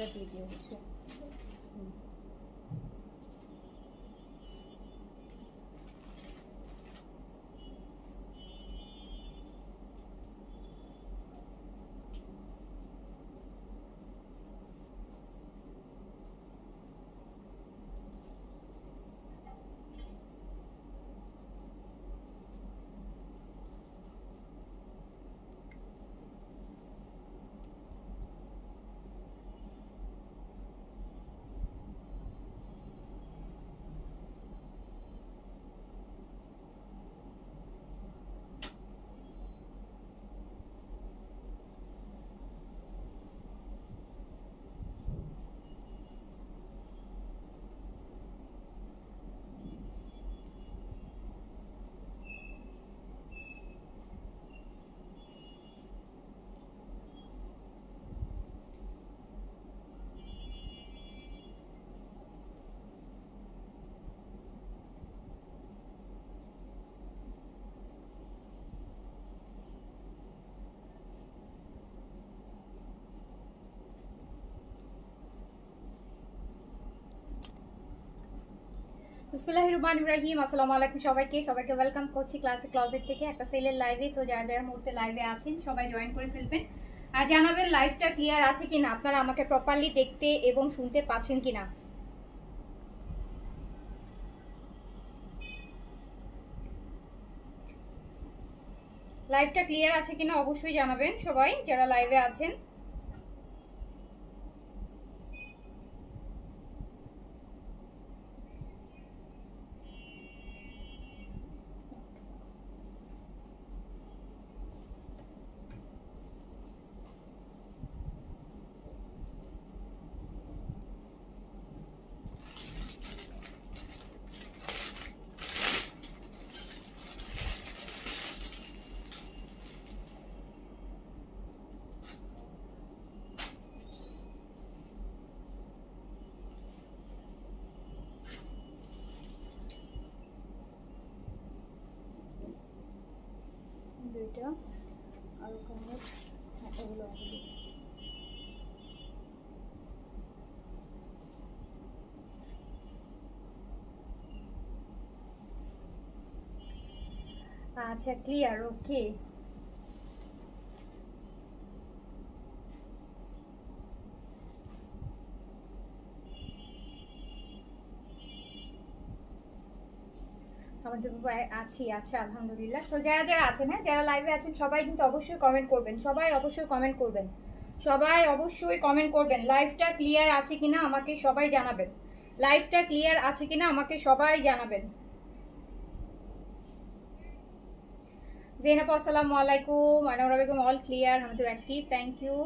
এগুলো দিয়ে দিয়ে হচ্ছে। বিসমিল্লাহির রহমানির রহিম। আসসালামু আলাইকুম সবাইকে ওয়েলকাম করছি ক্লাসিক ক্লজেট থেকে একটা সেলের লাইভে। সো যারা মুহূর্তে লাইভে আছেন সবাই জয়েন করে ফেলবেন আর জানাবেন লাইভটা ক্লিয়ার আছে কিনা, আপনারা আমাকে প্রপারলি দেখতে এবং শুনতে পাচ্ছেন কিনা। লাইভটা ক্লিয়ার আছে কিনা অবশ্যই জানাবেন সবাই যারা লাইভে আছেন। দুইটা আর ওখানে এগুলো আচ্ছা ক্লিয়ার, ওকে। আমাদের আছি, আচ্ছা আলহামদুলিল্লাহ। তো যারা যারা আছেন, হ্যাঁ যারা লাইভে আছেন সবাই কিন্তু অবশ্যই কমেন্ট করবেন, সবাই অবশ্যই কমেন্ট করবেন, সবাই অবশ্যই কমেন্ট করবেন। লাইভটা ক্লিয়ার আছে কিনা আমাকে সবাই জানাবেন, লাইভটা ক্লিয়ার আছে কিনা আমাকে সবাই জানাবেন। জেনাব আসসালামু আলাইকুম, আনোয়ারা বেগম অল ক্লিয়ার, আমাদের অ্যাক্টিভ, থ্যাংক ইউ।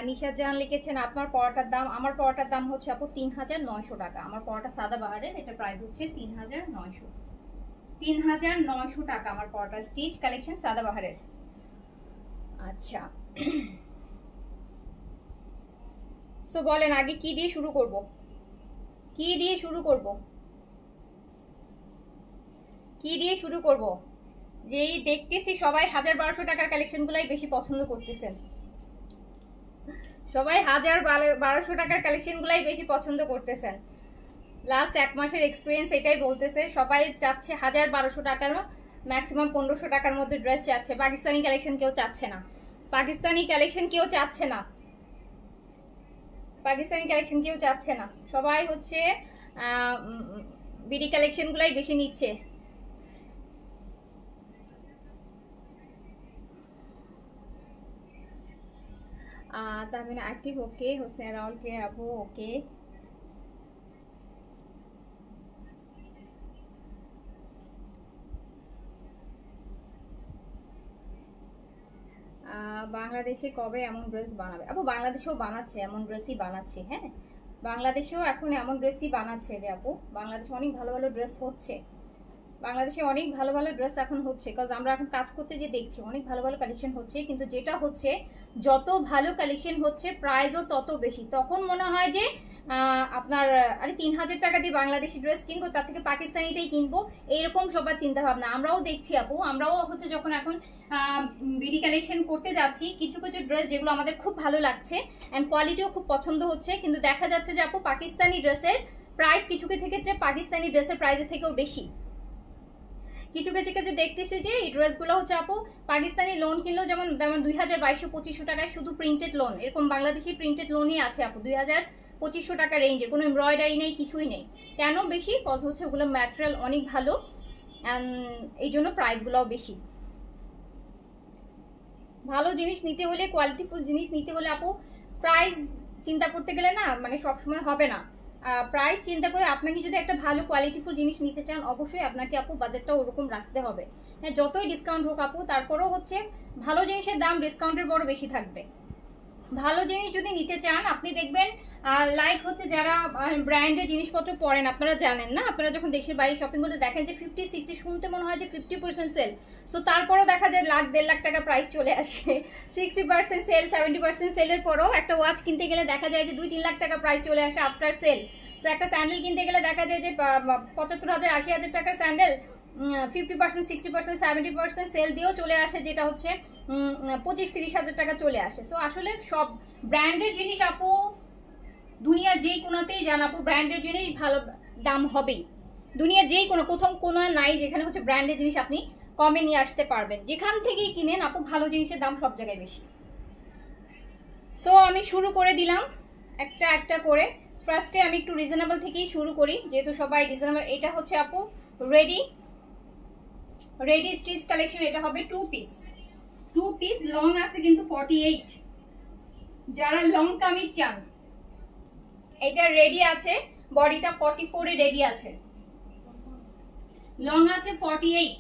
নিশাদ জাহান লিখেছেন আপনার পরোটার দাম, আমার পরোটার দাম হচ্ছে আপু ৩৯০০ টাকা। আমার পরোটা সাদা বাহারের, এটা প্রাইস হচ্ছে ৩৯০০ টাকা আমার পরোটা, স্টিচ কালেকশন সাদা বাহারের। আচ্ছা সো বলেন আগে কি দিয়ে শুরু করব, কি দিয়ে শুরু করব, কি দিয়ে শুরু করব? যেই দেখতেছি সবাই ১০০০-১২০০ টাকার কালেকশনগুলাই বেশি পছন্দ করতেছেন, সবাই ১০০০-১২০০ টাকার কালেকশনগুলাই বেশি পছন্দ করতেছেন। লাস্ট এক মাসের এক্সপিরিয়েন্স এটাই বলতেছে, সবাই চাচ্ছে ১০০০-১২০০ টাকার, ম্যাক্সিমাম ১৫০০ টাকার মধ্যে ড্রেস চাচ্ছে। পাকিস্তানি কালেকশন কেউ চাচ্ছে না, পাকিস্তানি কালেকশন কেউ চাচ্ছে না, পাকিস্তানি কালেকশন কেউ চাচ্ছে না, সবাই হচ্ছে বিডি কালেকশনগুলাই বেশি নিচ্ছে। তাহমিনা অ্যাক্টিভ, ওকে। হোসনে অল ক্লিয়ার আপু, ওকে। বাংলাদেশে কবে এমন ড্রেস বানাবে আপু? বাংলাদেশেও বানাচ্ছে, এমন ড্রেসই বানাচ্ছে। হ্যাঁ বাংলাদেশেও এখন এমন ড্রেসই বানাচ্ছে রে আপু, বাংলাদেশে অনেক ভালো ভালো ড্রেস হচ্ছে, বাংলাদেশে অনেক ভালো ভালো ড্রেস এখন হচ্ছে, কারণ আমরা এখন কাজ করতে যে দেখছি অনেক ভালো ভালো কালেকশন হচ্ছে, কিন্তু যেটা হচ্ছে যত ভালো কালেকশন হচ্ছে প্রাইসও তত বেশি। তখন মনে হয় যে আপনার আরে 3000 টাকা দিয়ে বাংলাদেশি ড্রেস কিনবো, তার থেকে পাকিস্তানিটাই কিনবো, এইরকম সবার চিন্তা ভাবনা। আমরাও দেখছি আপু, আমরাও হচ্ছে যখন এখন বিডি কালেকশন করতে যাচ্ছি, কিছু কিছু ড্রেস যেগুলো আমাদের খুব ভালো লাগছে অ্যান্ড কোয়ালিটিও খুব পছন্দ হচ্ছে, কিন্তু দেখা যাচ্ছে যে আপু পাকিস্তানি ড্রেসের প্রাইস কিছু কিছু ক্ষেত্রে পাকিস্তানি ড্রেসের প্রাইসের থেকেও বেশি। কিছু কিছু ক্ষেত্রে দেখতেছি যে এই ড্রেসগুলো হচ্ছে আপু পাকিস্তানি লোন কিনলেও যেমন 2200-2200 টাকায় শুধু প্রিন্টেড লোন, এরকম বাংলাদেশি প্রিন্টেড লোনই আছে আপু 2000-2500 টাকা রেঞ্জের, কোনো এমব্রয়ডারি নেই, কিছুই নেই। কেন বেশি? কজ হচ্ছে ওগুলো ম্যাটেরিয়াল অনেক ভালো অ্যান্ড এই জন্য প্রাইসগুলোও বেশি। ভালো জিনিস নিতে হলে, কোয়ালিটিফুল জিনিস নিতে হলে আপু প্রাইস চিন্তা করতে গেলে না মানে সবসময় হবে না। প্রাইস চিন্তা করে আপনাকে যদি একটা ভালো কোয়ালিটিফুল জিনিস নিতে চান, অবশ্যই আপনাকে আপু বাজেটটা ওরকম রাখতে হবে। হ্যাঁ, যতই ডিসকাউন্ট হোক আপু, তারপরেও হচ্ছে ভালো জিনিসের দাম ডিসকাউন্টের বড় বেশি থাকবে। ভালো জিনিস যদি নিতে চান আপনি দেখবেন, লাইক হচ্ছে যারা ব্র্যান্ডের জিনিসপত্র পরেন আপনারা জানেন না, আপনারা যখন দেশের বাইরে শপিং করতে দেখেন যে 50-60 শুনতে মনে হয় যে 50% সেল, সো তারপরও দেখা যায় 1.5 লাখ টাকা প্রাইস চলে আসে। 60% সেল, 70% সেলের পরও একটা ওয়াচ কিনতে গেলে দেখা যায় যে 2-3 লাখ টাকা প্রাইস চলে আসে আফটার সেল। সো একটা স্যান্ডেল কিনতে গেলে দেখা যায় যে 75,000-80,000 টাকার স্যান্ডেল 50%, 60%, 70% সেল দিয়েও চলে আসে, যেটা হচ্ছে 25-30 হাজার টাকা চলে আসে। সো আসলে সব ব্র্যান্ডের জিনিস আপু দুনিয়ার যেই কোনাতেই যান আপু, ব্র্যান্ডের জিনিস ভালো দাম হবেই। দুনিয়ার যেই কোনো কোথাও কোনো নাই যেখানে হচ্ছে ব্র্যান্ডের জিনিস আপনি কমে নিয়ে আসতে পারবেন। যেখান থেকেই কিনেন আপু ভালো জিনিসের দাম সব জায়গায় বেশি। সো আমি শুরু করে দিলাম একটা একটা করে। ফার্স্টে আমি একটু রিজনেবল থেকেই শুরু করি, যেহেতু সবাই রিজনেবল। এটা হচ্ছে আপু রেডি স্টিচ কালেকশন। এটা হবে 2 পিস লং আছে কিন্তু 48, যারা লং কামিজ চান এটা রেডি আছে, বডিটা 44 এ রেডি আছে, লং আছে 48,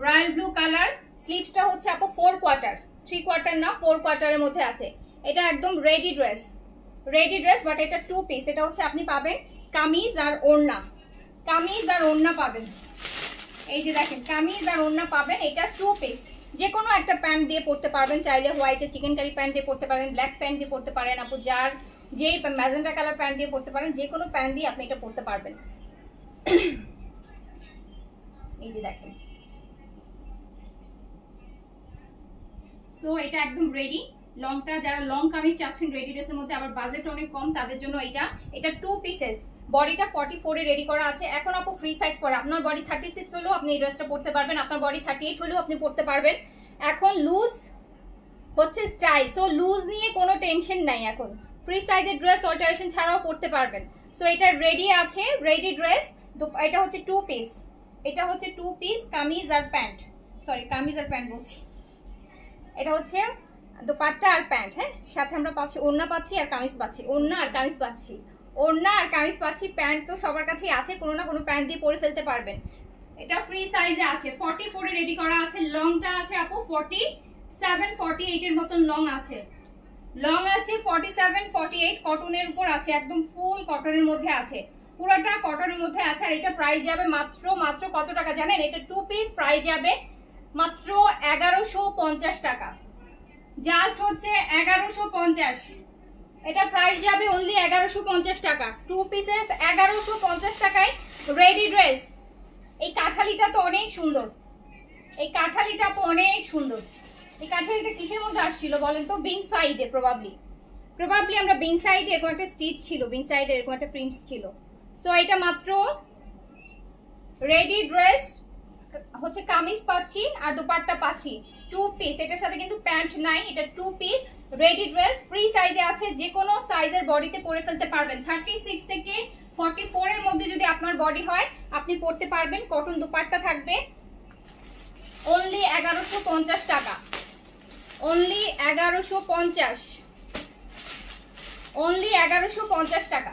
রয়্যাল ব্লু কালার। স্লিভসটা হচ্ছে আপু 4 কোয়ার্টার, 3 কোয়ার্টার না 4 কোয়ার্টারের মধ্যে আছে। এটা একদম রেডি ড্রেস বাট এটা 2 পিস। এটা হচ্ছে আপনি পাবেন কামিজ আর ওড়না, পাবেন। এই যে দেখেন কামিজ আর ওড়না পাবেন। এটা 2 পিস, যে কোনো একটা প্যান্ট দিয়ে পরতে পারবেন, চাইলে হোয়াইটের চিকেন কারি প্যান্ট দিয়ে পরতে পারেন, ব্ল্যাক প্যান্ট দিয়ে পরতে পারেন আপু, যার যেই ম্যাজেন্টা কালার প্যান্ট দিয়ে পরতে পারেন, যে কোনো প্যান্ট দিয়ে আপনি এটা পরতে পারবেন। এই যে দেখেন, সো এটা একদম রেডি। লংটা যারা লং কামিজ চাচ্ছেন রেডি ড্রেসের মধ্যে, আবার বাজেট অনেক কম, তাদের জন্য এটা 2 পিসেস। বডিটা 44 এ রেডি করা আছে। এখন আপু ফ্রি সাইজ পরে, আপনার বডি 36 হলেও আপনি এই ড্রেসটা পরতে পারবেন, আপনার বডি 38 হলেও আপনি পরতে পারবেন। এখন লুজ হচ্ছে স্টাইল, সো লুজ নিয়ে কোনো টেনশন নাই। এখন ফ্রি সাইজের ড্রেস অল্টারেশন ছাড়াও পরতে পারবেন। সো এটা রেডি আছে, রেডি ড্রেস। এটা হচ্ছে 2 পিস, এটা হচ্ছে 2 পিস কামিজ আর প্যান্ট, বলছি, এটা হচ্ছে দোপাট্টা আর প্যান্ট। হ্যাঁ, সাথে আমরা পাচ্ছি ওড়না পাচ্ছি আর কামিজ পাচ্ছি, ওড়না আর কামিজ পাচ্ছি। প্যান্ট তো সবার কাছেই আছে, কোনো না কোনো প্যান্ট দিয়ে পরে ফেলতে পারবেন। এটা ফ্রি সাইজে আছে, 44 এ রেডি করা আছে। লংটা আছে আপু 47-48 এর মতন লং আছে, 47-48 কটনের উপর আছে, একদম ফুল কটনের মধ্যে আছে, পুরোটা কটনের মধ্যে আছে। আর এটা প্রাইস যাবে মাত্র কত টাকা জানেন? এটা 2 পিস প্রাইস যাবে মাত্র 1150 টাকা, জাস্ট হচ্ছে 1150। এটা প্রাইস যাবে অনলি 1150 টাকা, 2 পিসেস 1150 টাকায় রেডি ড্রেস। এই কাঁঠালিটা তো অনেক সুন্দর, এই কাঁঠালিটা কিসের মধ্যে আসছিল বলেন তো? বিং সাইডে প্রবাবলি আমরা বিং সাইডে এরকম একটা স্টিচ ছিল, বিং সাইডে এরকম একটা প্রিন্ট ছিল। সো এটা মাত্র রেডি ড্রেস হচ্ছে, কামিজ পাচ্ছি আর দুপাট্টা পাচ্ছি, 2 পিস। এটার সাথে কিন্তু প্যান্ট নাই, এটা 2 পিস রেডি ড্রেস, ফ্রি সাইজে আছে, যে কোনো সাইজের বডিতে পরে ফেলতে পারবেন। 36 থেকে 44 এর মধ্যে যদি আপনার বডি হয় আপনি পরতে পারবেন। কটন দুপাট্টা থাকবে, অনলি 1150 টাকা, অনলি 1150 টাকা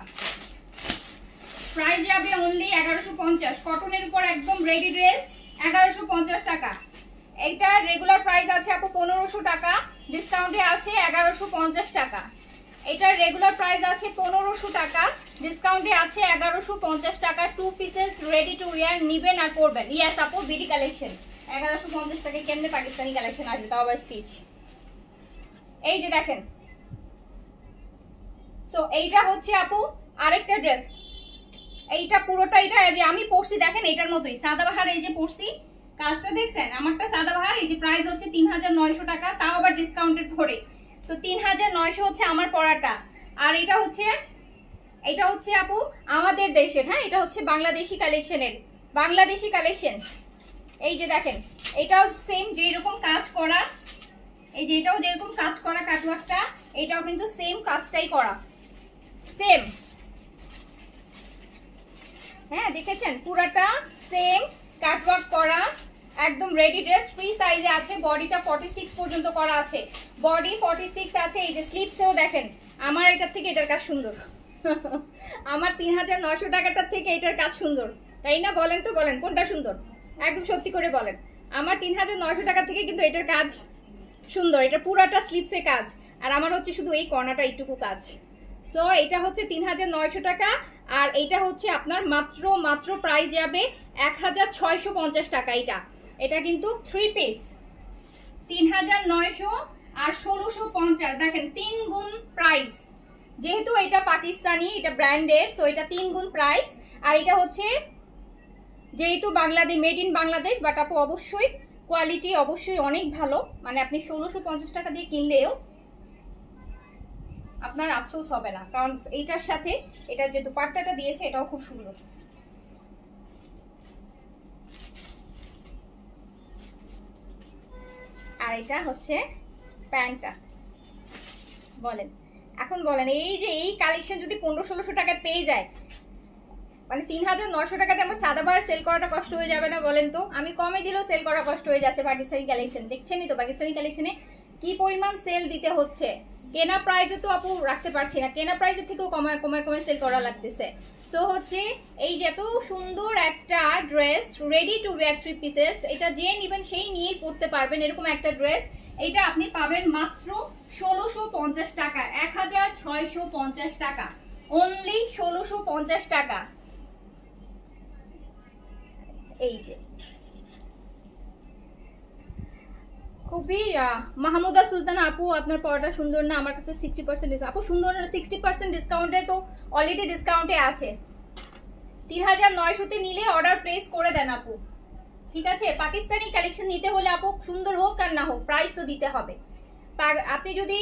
প্রাইস যাবে, অনলি 1150। কটনের উপর একদম রেডি ড্রেস, 1150 টাকা। এটা রেগুলার প্রাইস আছে আপু 1500 টাকা, ডিসকাউন্টে আছে 1150 টাকা। এটার রেগুলার প্রাইস আছে 1500 টাকা, ডিসকাউন্টে আছে 1150 টাকা। 2 পিসেস রেডি টু ওয়্যার নিবেন আর পরবেন। ইয়েস আপু, বিডি কালেকশন 1150 টাকায় কেমনে পাকিস্তানি কালেকশন আসবে, তাও আবার স্টিচ। এই যে দেখেন, সো এইটা হচ্ছে আপু আরেকটা ড্রেস। এইটা পুরোটা এটা যে আমি পরছি দেখেন এটার মতোই সাদাবাহার, এই যে পরছি কাজটা দেখছেন আমারটা সাদাবাহার। এই যে প্রাইস হচ্ছে 3900 টাকা, তাও আবার ডিসকাউন্টেড পরে। সো 3900 হচ্ছে আমার পরাটা। আর এটা হচ্ছে আপু আমাদের দেশের, হ্যাঁ এটা হচ্ছে বাংলাদেশি কালেকশনের, বাংলাদেশি কালেকশন। এই যে দেখেন এটাও সেম যেরকম কাজ করা, এই যে এটাও যেরকম কাজ করা কাটওয়ার্কটা, এটাও কিন্তু সেম কাজটাই করা, সেম। হ্যাঁ দেখেছেন পুরাটা সেম কাটওয়ার্ক করা, একদম রেডি ড্রেস। ফ্রি সাইজে আছে, বডিটা 46 পর্যন্ত করা আছে, বডি 46 আছে। এই যে স্লিপসেও দেখেন আমার এটার থেকে এটার কাজ সুন্দর আমার 3900 টাকাটার থেকে এটার কাজ সুন্দর, তাই না? বলেন তো, বলেন কোনটা সুন্দর, একদম সত্যি করে বলেন। আমার 3900 টাকা থেকে কিন্তু এটার কাজ সুন্দর, এটা পুরাটা স্লিপসে কাজ, আর আমার হচ্ছে শুধু এই কর্নারটা এইটুকু কাজ। সো এটা হচ্ছে 3900 টাকা, আর এইটা হচ্ছে আপনার মাত্র প্রাইস যাবে 1650 টাকা। এটা কিন্তু 3 পিস 3900 আর 1650, দেখেন 3 গুণ প্রাইস। যেহেতু এটা পাকিস্তানি, এটা ব্র্যান্ডের, সো এটা 3 গুণ প্রাইস। আর এটা হচ্ছে যেহেতু Bangladesh, made in Bangladesh, but আপু অবশ্যই কোয়ালিটি অবশ্যই অনেক ভালো, মানে আপনি 1650 টাকা দিয়ে কিনলেও আপনার আফসোস হবে না, কারণ এইটার সাথে এটা যে দুপাট্টাটা দিয়েছে এটাও খুব সুন্দর। আর এটা হচ্ছে প্যান্টটা। বলেন এখন, বলেন এই যে এই কালেকশন যদি 1500-1600 টাকায় পেয়ে যায়, মানে 3900 টাকাতে আমার সাদাবার সেল করাটা কষ্ট হয়ে যাবে না বলেন তো? আমি কমে দিলেও সেল করা কষ্ট হয়ে যাচ্ছে পাকিস্তানি কালেকশন। দেখছেনই তো পাকিস্তানি কালেকশনে কি পরিমাণ সেল দিতে হচ্ছে। কেনা প্রাইসে তো আপু রাখতে পারছি না, কেনা প্রাইসের থেকেও কমায় সেল করা লাগতেছে। সো হচ্ছে এই যে এত সুন্দর একটা dress ready to wire 3 pieces, এটা যে নেবেন সেই নিয়েই পরতে পারবেন, এরকম একটা ড্রেস। এটা আপনি পাবেন মাত্র 1650 টাকা, 1650 টাকা, অনলি 1650 টাকা। এই যে খুবই মাহমুদা সুলতানা আপু, আপনার পড়াটা সুন্দর না? আমার কাছে 60% আপু সুন্দর না, 60% ডিসকাউন্টে তো অলরেডি ডিসকাউন্টে আছে। 3900-তে নিলে অর্ডার প্লেস করে দেন আপু, ঠিক আছে? পাকিস্তানি কালেকশন নিতে হলে আপু সুন্দর হোক আর না হোক প্রাইস তো দিতে হবে। আপনি যদি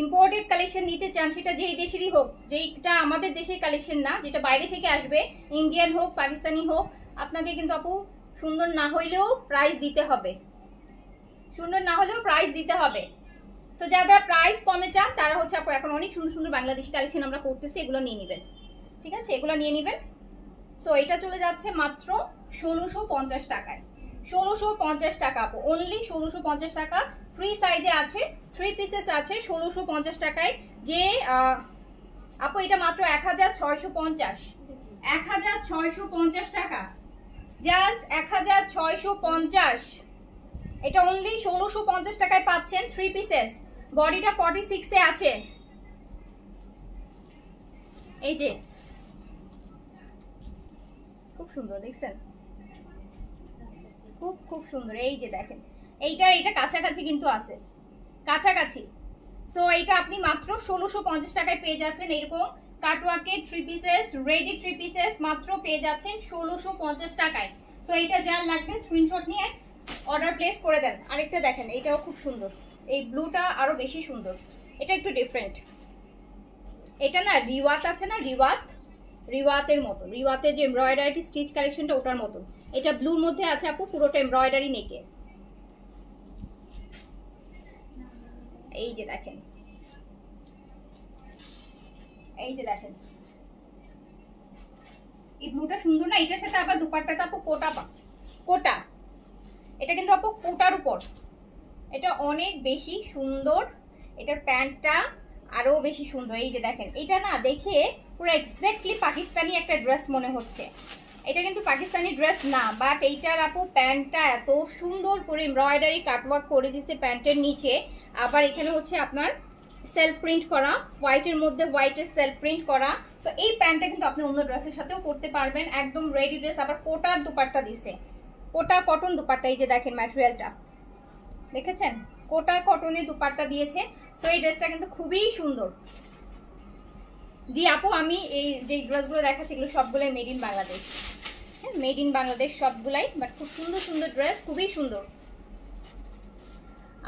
ইম্পোর্টেড কালেকশন নিতে চান, সেটা যেই দেশেরই হোক, যেটা আমাদের দেশের কালেকশন না, যেটা বাইরে থেকে আসবে, ইন্ডিয়ান হোক পাকিস্তানি হোক, আপনাকে কিন্তু আপু সুন্দর না হইলেও প্রাইস দিতে হবে, সুন্দর না হলেও প্রাইস দিতে হবে। সো যারা প্রাইস কমে চান তারা হচ্ছে আপু এখন অনেক সুন্দর সুন্দর বাংলাদেশি কালেকশন আমরা করতেছি, এগুলো নিয়ে নেবেন, ঠিক আছে? এগুলো নিয়ে নেবেন। সো এটা চলে যাচ্ছে মাত্র 1650 টাকায়, 1650 টাকা আপু, অনলি 1650 টাকা। ফ্রি সাইজে আছে, 3 পিসেস আছে 1650 টাকায়। যে আপু এটা মাত্র 1650, 1650 টাকা, জাস্ট 1650। এটা অনলি 1650 টাকায় পাচ্ছেন 3 পিসেস, বডিটা 46 এ আছে। এই যে খুব সুন্দর, দেখছেন খুব সুন্দর। এই যে দেখেন এইটা কাছাকাছি কিন্তু আছে, কাছাকাছি। সো এইটা আপনি মাত্র 1650 টাকায় পেয়ে যাচ্ছেন, এরকম কাটওয়ার্কের 3 পিসেস, রেডি 3 পিসেস মাত্র পেয়ে যাচ্ছেন 1650 টাকায়। সো এইটা যার লাগবে স্ক্রিনশট নিয়ে অর্ডার প্লেস করে দেন। আরেকটা দেখেন, এটাও খুব সুন্দর, এই ব্লুটা আরো বেশি সুন্দর, এটা একটু ডিফারেন্ট। এটা না রিওয়াত আছে না, রিওয়াতের মতো, রিওয়াতের যে এমব্রয়ডারি স্টিচ কালেকশনটা ওটার মতো। এটা ব্লুর মধ্যে আছে আপু, পুরোটা এমব্রয়ডারি নেকে। এই যে দেখেন, এই যে দেখেন এই ব্লুটা সুন্দর না? এটার সাথে আবার দুপাট্টাটা আপু কোটা, এটা কিন্তু আপু কোটার উপর, এটা অনেক বেশি সুন্দর। এটার প্যান্টটা আরো বেশি সুন্দর। এই যে দেখেন, এটা না দেখে পুরো এক্স্যাক্টলি পাকিস্তানি একটা ড্রেস মনে হচ্ছে। এটা কিন্তু পাকিস্তানি ড্রেস না, বাট এইটার আপু প্যান্টটা এত সুন্দর করে এমব্রয়ডারি কাটওয়ার্ক করে দিচ্ছে প্যান্টের নিচে, আবার এখানে হচ্ছে আপনার সেলফ প্রিন্ট করা, হোয়াইটের মধ্যে হোয়াইটের সেলফ প্রিন্ট করা। সো এই প্যান্টটা কিন্তু আপনি অন্য ড্রেসের সাথেও পরতে পারবেন, একদম রেডি ড্রেস। আবার কোটার দুপাট্টা দিছে, কোটা কটন দুপাট্টা, এই যে দেখেন ম্যাটেরিয়ালটা দেখেছেন, কোটা কটনের দুপাট্টা দিয়েছে। সো এই ড্রেসটা কিন্তু খুবই সুন্দর। জি আপু, আমি এই যে ড্রেসগুলো দেখাচ্ছি এগুলো সবগুলোই মেড ইন বাংলাদেশ, হ্যাঁ মেড ইন বাংলাদেশ সবগুলাই, বাট খুব সুন্দর সুন্দর ড্রেস, খুবই সুন্দর।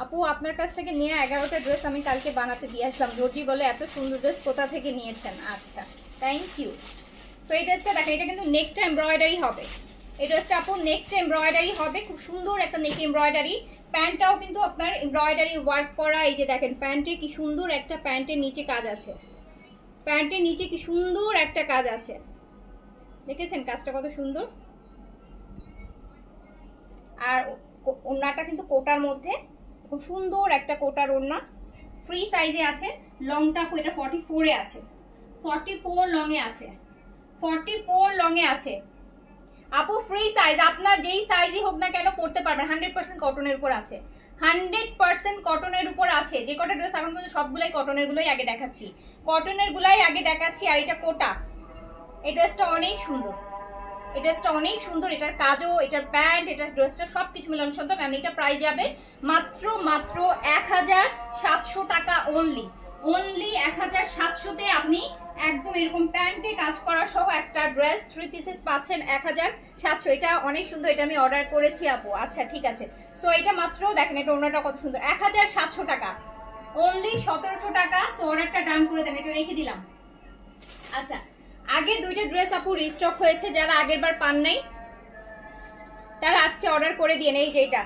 আপু আপনার কাছ থেকে নিয়ে 11টা ড্রেস আমি কালকে বানাতে দিয়ে আসলাম, জর্জি বলে এত সুন্দর ড্রেস কোথা থেকে নিয়েছেন? আচ্ছা থ্যাংক ইউ। সো এই ড্রেসটা দেখেন, এটা কিন্তু নেকটা এমব্রয়ডারি হবে, এই ড্রেসটা আপু নেকটা এমব্রয়ডারি হবে, খুব সুন্দর একটা নেক এমব্রয়ডারি। প্যান্টটাও কিন্তু আপনার এমব্রয়ডারি ওয়ার্ক করা, এই যে দেখেন প্যান্টে কি সুন্দর একটা, প্যান্টের নিচে কাজ আছে, প্যান্টের নিচে কি সুন্দর একটা কাজ আছে, দেখেছেন কাজটা কত সুন্দর। আর ওড়নাটা কিন্তু কোটার মধ্যে, খুব সুন্দর একটা কোটার ওড়না, ফ্রি সাইজে আছে, লংটা এটা 44 এ আছে, 44 লং এ আছে, 44 লং এ আছে আপু, ফ্রি সাইজ, আপনার যেই সাইজই হোক না কেন পড়তে পারবেন। 100% কটনের উপর আছে, 100% কটনের উপর আছে। যে কটা ড্রেস এখন পর্যন্ত সবগুলাই কটনের গুলোই আগে দেখাচ্ছি, কটনের গুলাই আগে দেখাচ্ছি। আর এটা কোটা, এই ড্রেসটা অনেক সুন্দর, এই ড্রেসটা অনেক সুন্দর, এটার কাজও, এটার প্যান্ট, এটার ড্রেসটা সবকিছু মিলে অনেক সুন্দর। এটা প্রাইস যাবে মাত্র 1700 টাকা অনলি, অনলি 1700-তে আপনি একদম এরকম প্যান্টে কাজ করা সহ একটা ড্রেস 3 পিসেস পাচ্ছেন 1700। এটা অনেক সুন্দর, এটা আমি অর্ডার করেছি আপু। আচ্ছা ঠিক আছে, সো এটা মাত্র দেখেন, এটা ওনাটা কত সুন্দর, 1700 টাকা অনলি, 1700 টাকা। সো অর্ডারটা ডান করে দেন, এটা রেখে দিলাম। আচ্ছা, আগে 2টা ড্রেস আপু রিস্টক হয়েছে, যারা আগের বার পান নাই তারা আজকে অর্ডার করে দিয়ে নেই। যেটা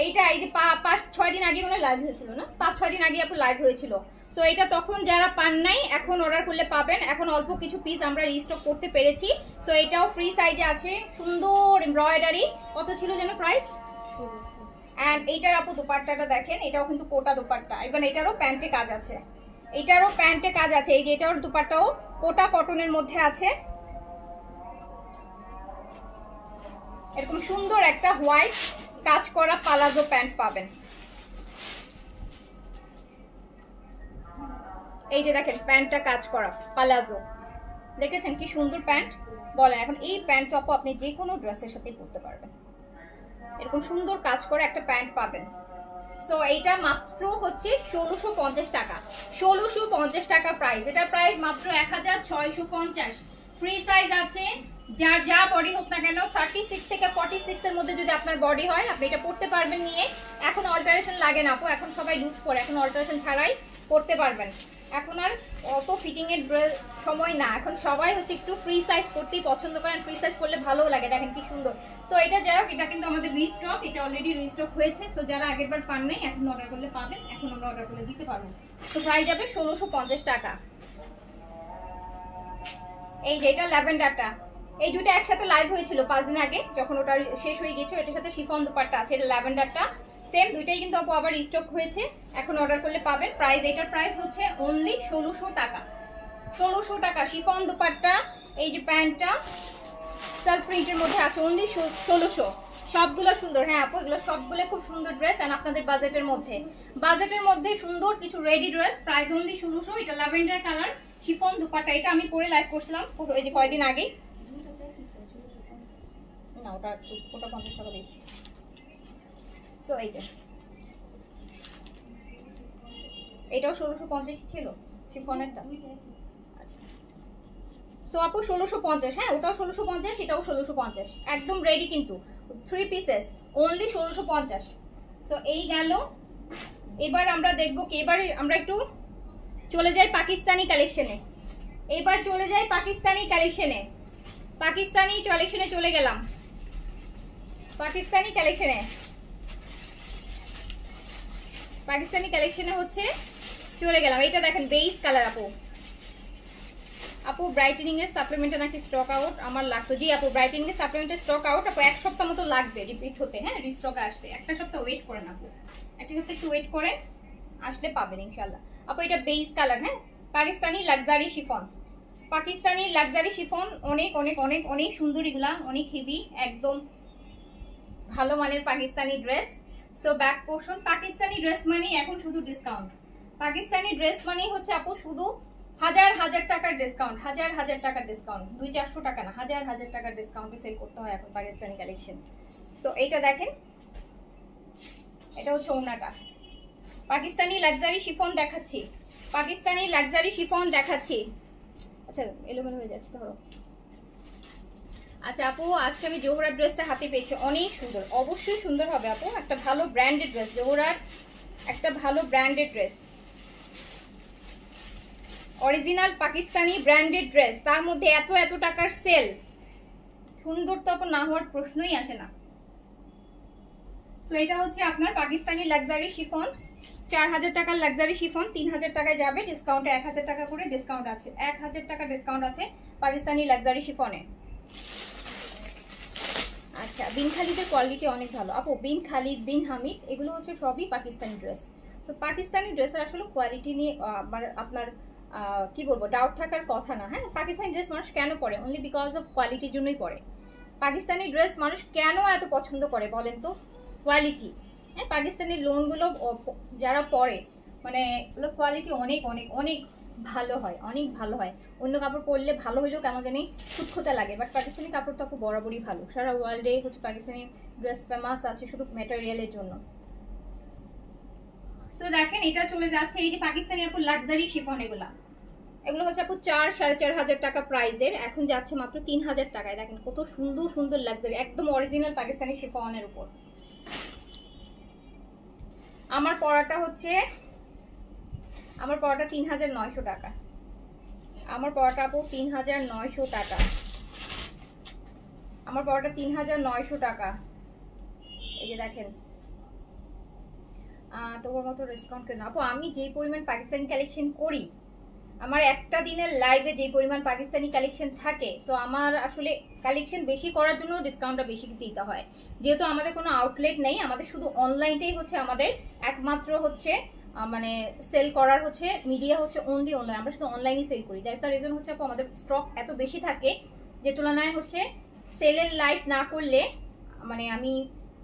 এইটা এই যে 5-6 দিন আগে মনে লাইভ হয়েছিল না, 5-6 দিন আগে আপু লাইভ হয়েছিল। সো এটা তখন যারা পান নাই এখন অর্ডার করলে পাবেন। এখন অল্প কিছু পিস আমরা রিস্টক করতে পেরেছি। সো এটাও ফ্রি সাইজে আছে, সুন্দর এমব্রয়ডারি। কত ছিল যেন প্রাইস? এন্ড এইটার আপু দুপাট্টাটা দেখেন, এটাও কিন্তু কোটা দুপাট্টা, এবং এটারও প্যান্টে কাজ আছে, এটারও প্যান্টে কাজ আছে। এই যে এটার দুপাট্টাও কোটা কটনের মধ্যে আছে, এরকম সুন্দর একটা হোয়াইট কাজ করা পালাজো প্যান্ট পাবেন। এই যে দেখেন প্যান্টটা কাজ করা পালাজো, দেখেছেন কি সুন্দর প্যান্ট। বলেন এখন এই প্যান্ট তো আপু আপনি যে কোনো ড্রেসের সাথে পরতে পারবেন, এরকম সুন্দর কাজ করে একটা প্যান্ট পাবেন। সো এইটা মাত্র হচ্ছে 1650 টাকা, 1650 টাকা প্রাইস। এটার প্রাইস মাত্র 1650। ফ্রি সাইজ আছে, যার যা বডি হোক না কেন, 36 থেকে 46 এর মধ্যে যদি আপনার বডি হয় আপনি এটা পড়তে পারবেন নিয়ে। এখন অল্টারেশন লাগে না আপু, এখন সবাই লুজ পরে, এখন অল্টারেশন ছাড়াই পড়তে পারবেন। এখন আর অত ফিটিং এর সময় না, এখন সবাই হচ্ছে একটু ফ্রি সাইজ করতেই পছন্দ করেন, ফ্রি সাইজ করলে ভালো লাগে। দেখেন কি সুন্দর। সো এটা যাই হোক, এটা কিন্তু আমাদের রিস্টক, এটা অলরেডি রিস্টক হয়েছে। সো যারা আগের বার পান নাই এখন অর্ডার করলে পাবেন, এখন আমরা অর্ডার করলে দিতে পারবো। তো প্রাইস যাবে 1650 টাকা। এই যে এটা ল্যাভেন্ডারটা, এই দুটো একসাথে লাইভ হয়েছিল 5 দিন আগে, যখন ওটা শেষ হয়ে গেছে। এটার সাথে শিফন দুপাট্টা আছে, এটা ল্যাভেন্ডারটা সেম, দুইটাই কিন্তু আপু আবার রিস্টক হয়েছে, এখন অর্ডার করলে পাবেন। প্রাইস, এটার প্রাইস হচ্ছে অনলি 1600 টাকা, 1600 টাকা। শিফন দুপাট্টা, এই যে প্যান্টটা সেলফ প্রিন্টের মধ্যে আছে, অনলি 1600। সবগুলো সুন্দর, হ্যাঁ আপু এগুলো সবগুলো খুব সুন্দর ড্রেস। এন্ড আপনাদের বাজেটের মধ্যে, বাজেটের মধ্যে সুন্দর কিছু রেডি ড্রেস, প্রাইস অনলি 1600। এটা ল্যাভেন্ডার কালার শিফন দুপাট্টা, এটা আমি পরে লাইভ করছিলাম এই যে কয়েকদিন আগে। না ওটা 50 টাকা বেশি। সো এইটা, এটাও 1650 ছিল শিফনেরটা। আচ্ছা, সো আপু 1650, হ্যাঁ ওটাও 1650, এটাও 1650, একদম রেডি কিন্তু 3 পিসেস অনলি 1650। সো এই গেল। এবার আমরা দেখবো কি, এবার আমরা একটু চলে যাই পাকিস্তানি কালেকশনে। এবার চলে যাই পাকিস্তানি কালেকশনে, পাকিস্তানি কালেকশনে চলে গেলাম, পাকিস্তানি কালেকশনে, পাকিস্তানি কালেকশনে হচ্ছে চলে গেলাম। এইটা দেখেন বেস কালার। আপু আপু ব্রাইটেনিং এর সাপ্লিমেন্টে নাকি স্টক আউট আমার লাগতো। জি আপু ব্রাইটেনিং এর সাপ্লিমেন্টে স্টক আউট, আপু 1 সপ্তাহ মতো লাগবে রিপিট হতে, হ্যাঁ রিস্টকে আসতে। একটা সপ্তাহ ওয়েট করেন আপু, একটা সপ্তাহ একটু ওয়েট করে আসলে পাবেন ইনশাআল্লাহ। আপু এটা বেস কালার, হ্যাঁ Pakistani luxury chiffon, Pakistani luxury chiffon, অনেক অনেক অনেক অনেক সুন্দর, এগুলা অনেক হেভি, একদম ভালো মানের Pakistani dress. So back portion. Pakistani dress মানেই এখন শুধু ডিসকাউন্ট। পাকিস্তানি ড্রেস মানেই হচ্ছে আপু শুধু হাজার হাজার টাকার ডিসকাউন্ট, হাজার হাজার টাকার ডিসকাউন্ট, 200-400 টাকা না, হাজার হাজার টাকার ডিসকাউন্টে সেল করতে হয় এখন পাকিস্তানি কালেকশন। সো এইটা দেখেন, এটা হচ্ছে ওড়নাটা। পাকিস্তানি লাক্সারি শিফন দেখাচ্ছি, পাকিস্তানি লাক্সারি শিফন দেখাচ্ছি। আচ্ছা এলোমেলো হয়ে যাচ্ছে ধরো। আচ্ছা আপু, আজকে আমি জোহরার ড্রেসটা হাতে পেয়েছি, অনেক সুন্দর, অবশ্যই সুন্দর হবে আপু। একটা ভালো ব্র্যান্ডেড ড্রেস, জোহরার একটা ভালো branded dress, original Pakistani branded dress, তার মধ্যে এত এত টাকার সেল, সুন্দর তো আপু না হওয়ার প্রশ্নই আসে না। তো এটা হচ্ছে আপনার পাকিস্তানি লাক্সারি শিফন, 4000 টাকার লাক্সারি শিফন 3000 টাকায় যাবে, ডিসকাউন্টে 1000 টাকা করে ডিসকাউন্ট আছে, 1000 টাকা ডিসকাউন্ট আছে পাকিস্তানি লাক্সারি শিফনে। আচ্ছা, বিন খালিদের কোয়ালিটি অনেক ভালো আপু। বিন খালিদ, বিন হামিদ, এগুলো হচ্ছে সবই পাকিস্তানি ড্রেস। তো পাকিস্তানি ড্রেসের আসলে কোয়ালিটি নিয়ে আপনার কি বলবো, ডাউট থাকার কথা না। হ্যাঁ, পাকিস্তানি ড্রেস মানুষ কেন পরে? অনলি বিকজ অফ কোয়ালিটির জন্যই পরে। পাকিস্তানি ড্রেস মানুষ কেন এত পছন্দ করে বলেন তো? কোয়ালিটি। হ্যাঁ, পাকিস্তানি লোনগুলো যারা পরে মানে ওগুলোর কোয়ালিটি অনেক অনেক অনেক ভালো হয়, অনেক ভালো হয়। অন্য কাপড় পরলে ভালো হইলেও কেমন জানি খুঁতখুঁতে লাগে, বাট পাকিস্তানি কাপড় তো আপু বরাবরই ভালো। সারা ওয়ার্ল্ডে হচ্ছে পাকিস্তানি ড্রেস ফেমাস আছে শুধু ম্যাটেরিয়ালের জন্য। তো দেখেন এটা চলে যাচ্ছে এই যে পাকিস্তানি আপু লাক্সারি শিফন, এগুলো হচ্ছে আপু 4-4.5 টাকা প্রাইজের, এখন যাচ্ছে মাত্র 3000 টাকায়। দেখেন কত সুন্দর সুন্দর লাক্সারি, একদম অরিজিনাল পাকিস্তানি শিফনের উপর। আমার পড়াটা 3900 টাকা। আমার পড়াটা আপু 3900 টাকা। আমার পড়াটা 3900 টাকা। এই যে দেখেন, তোমার মতো ডিসকাউন্ট কেন আপু? আমি যেই পরিমাণ পাকিস্তানি কালেকশন করি, আমার একটা দিনের লাইভে যে পরিমাণ পাকিস্তানি কালেকশন থাকে, সো আমার আসলে কালেকশন বেশি করার জন্য ডিসকাউন্টটা বেশি দিতে হয়। যেহেতু আমাদের কোনো আউটলেট নেই, আমাদের শুধু অনলাইনটাই হচ্ছে আমাদের একমাত্র হচ্ছে মানে সেল করার হচ্ছে মিডিয়া হচ্ছে অনলি অনলাইন। আমরা শুধু অনলাইনই সেল করি। দ্যাটস দ্য রিজন হচ্ছে আপু আমাদের স্টক এত বেশি থাকে যে তুলনায় হচ্ছে সেলের লাইভ না করলে মানে আমি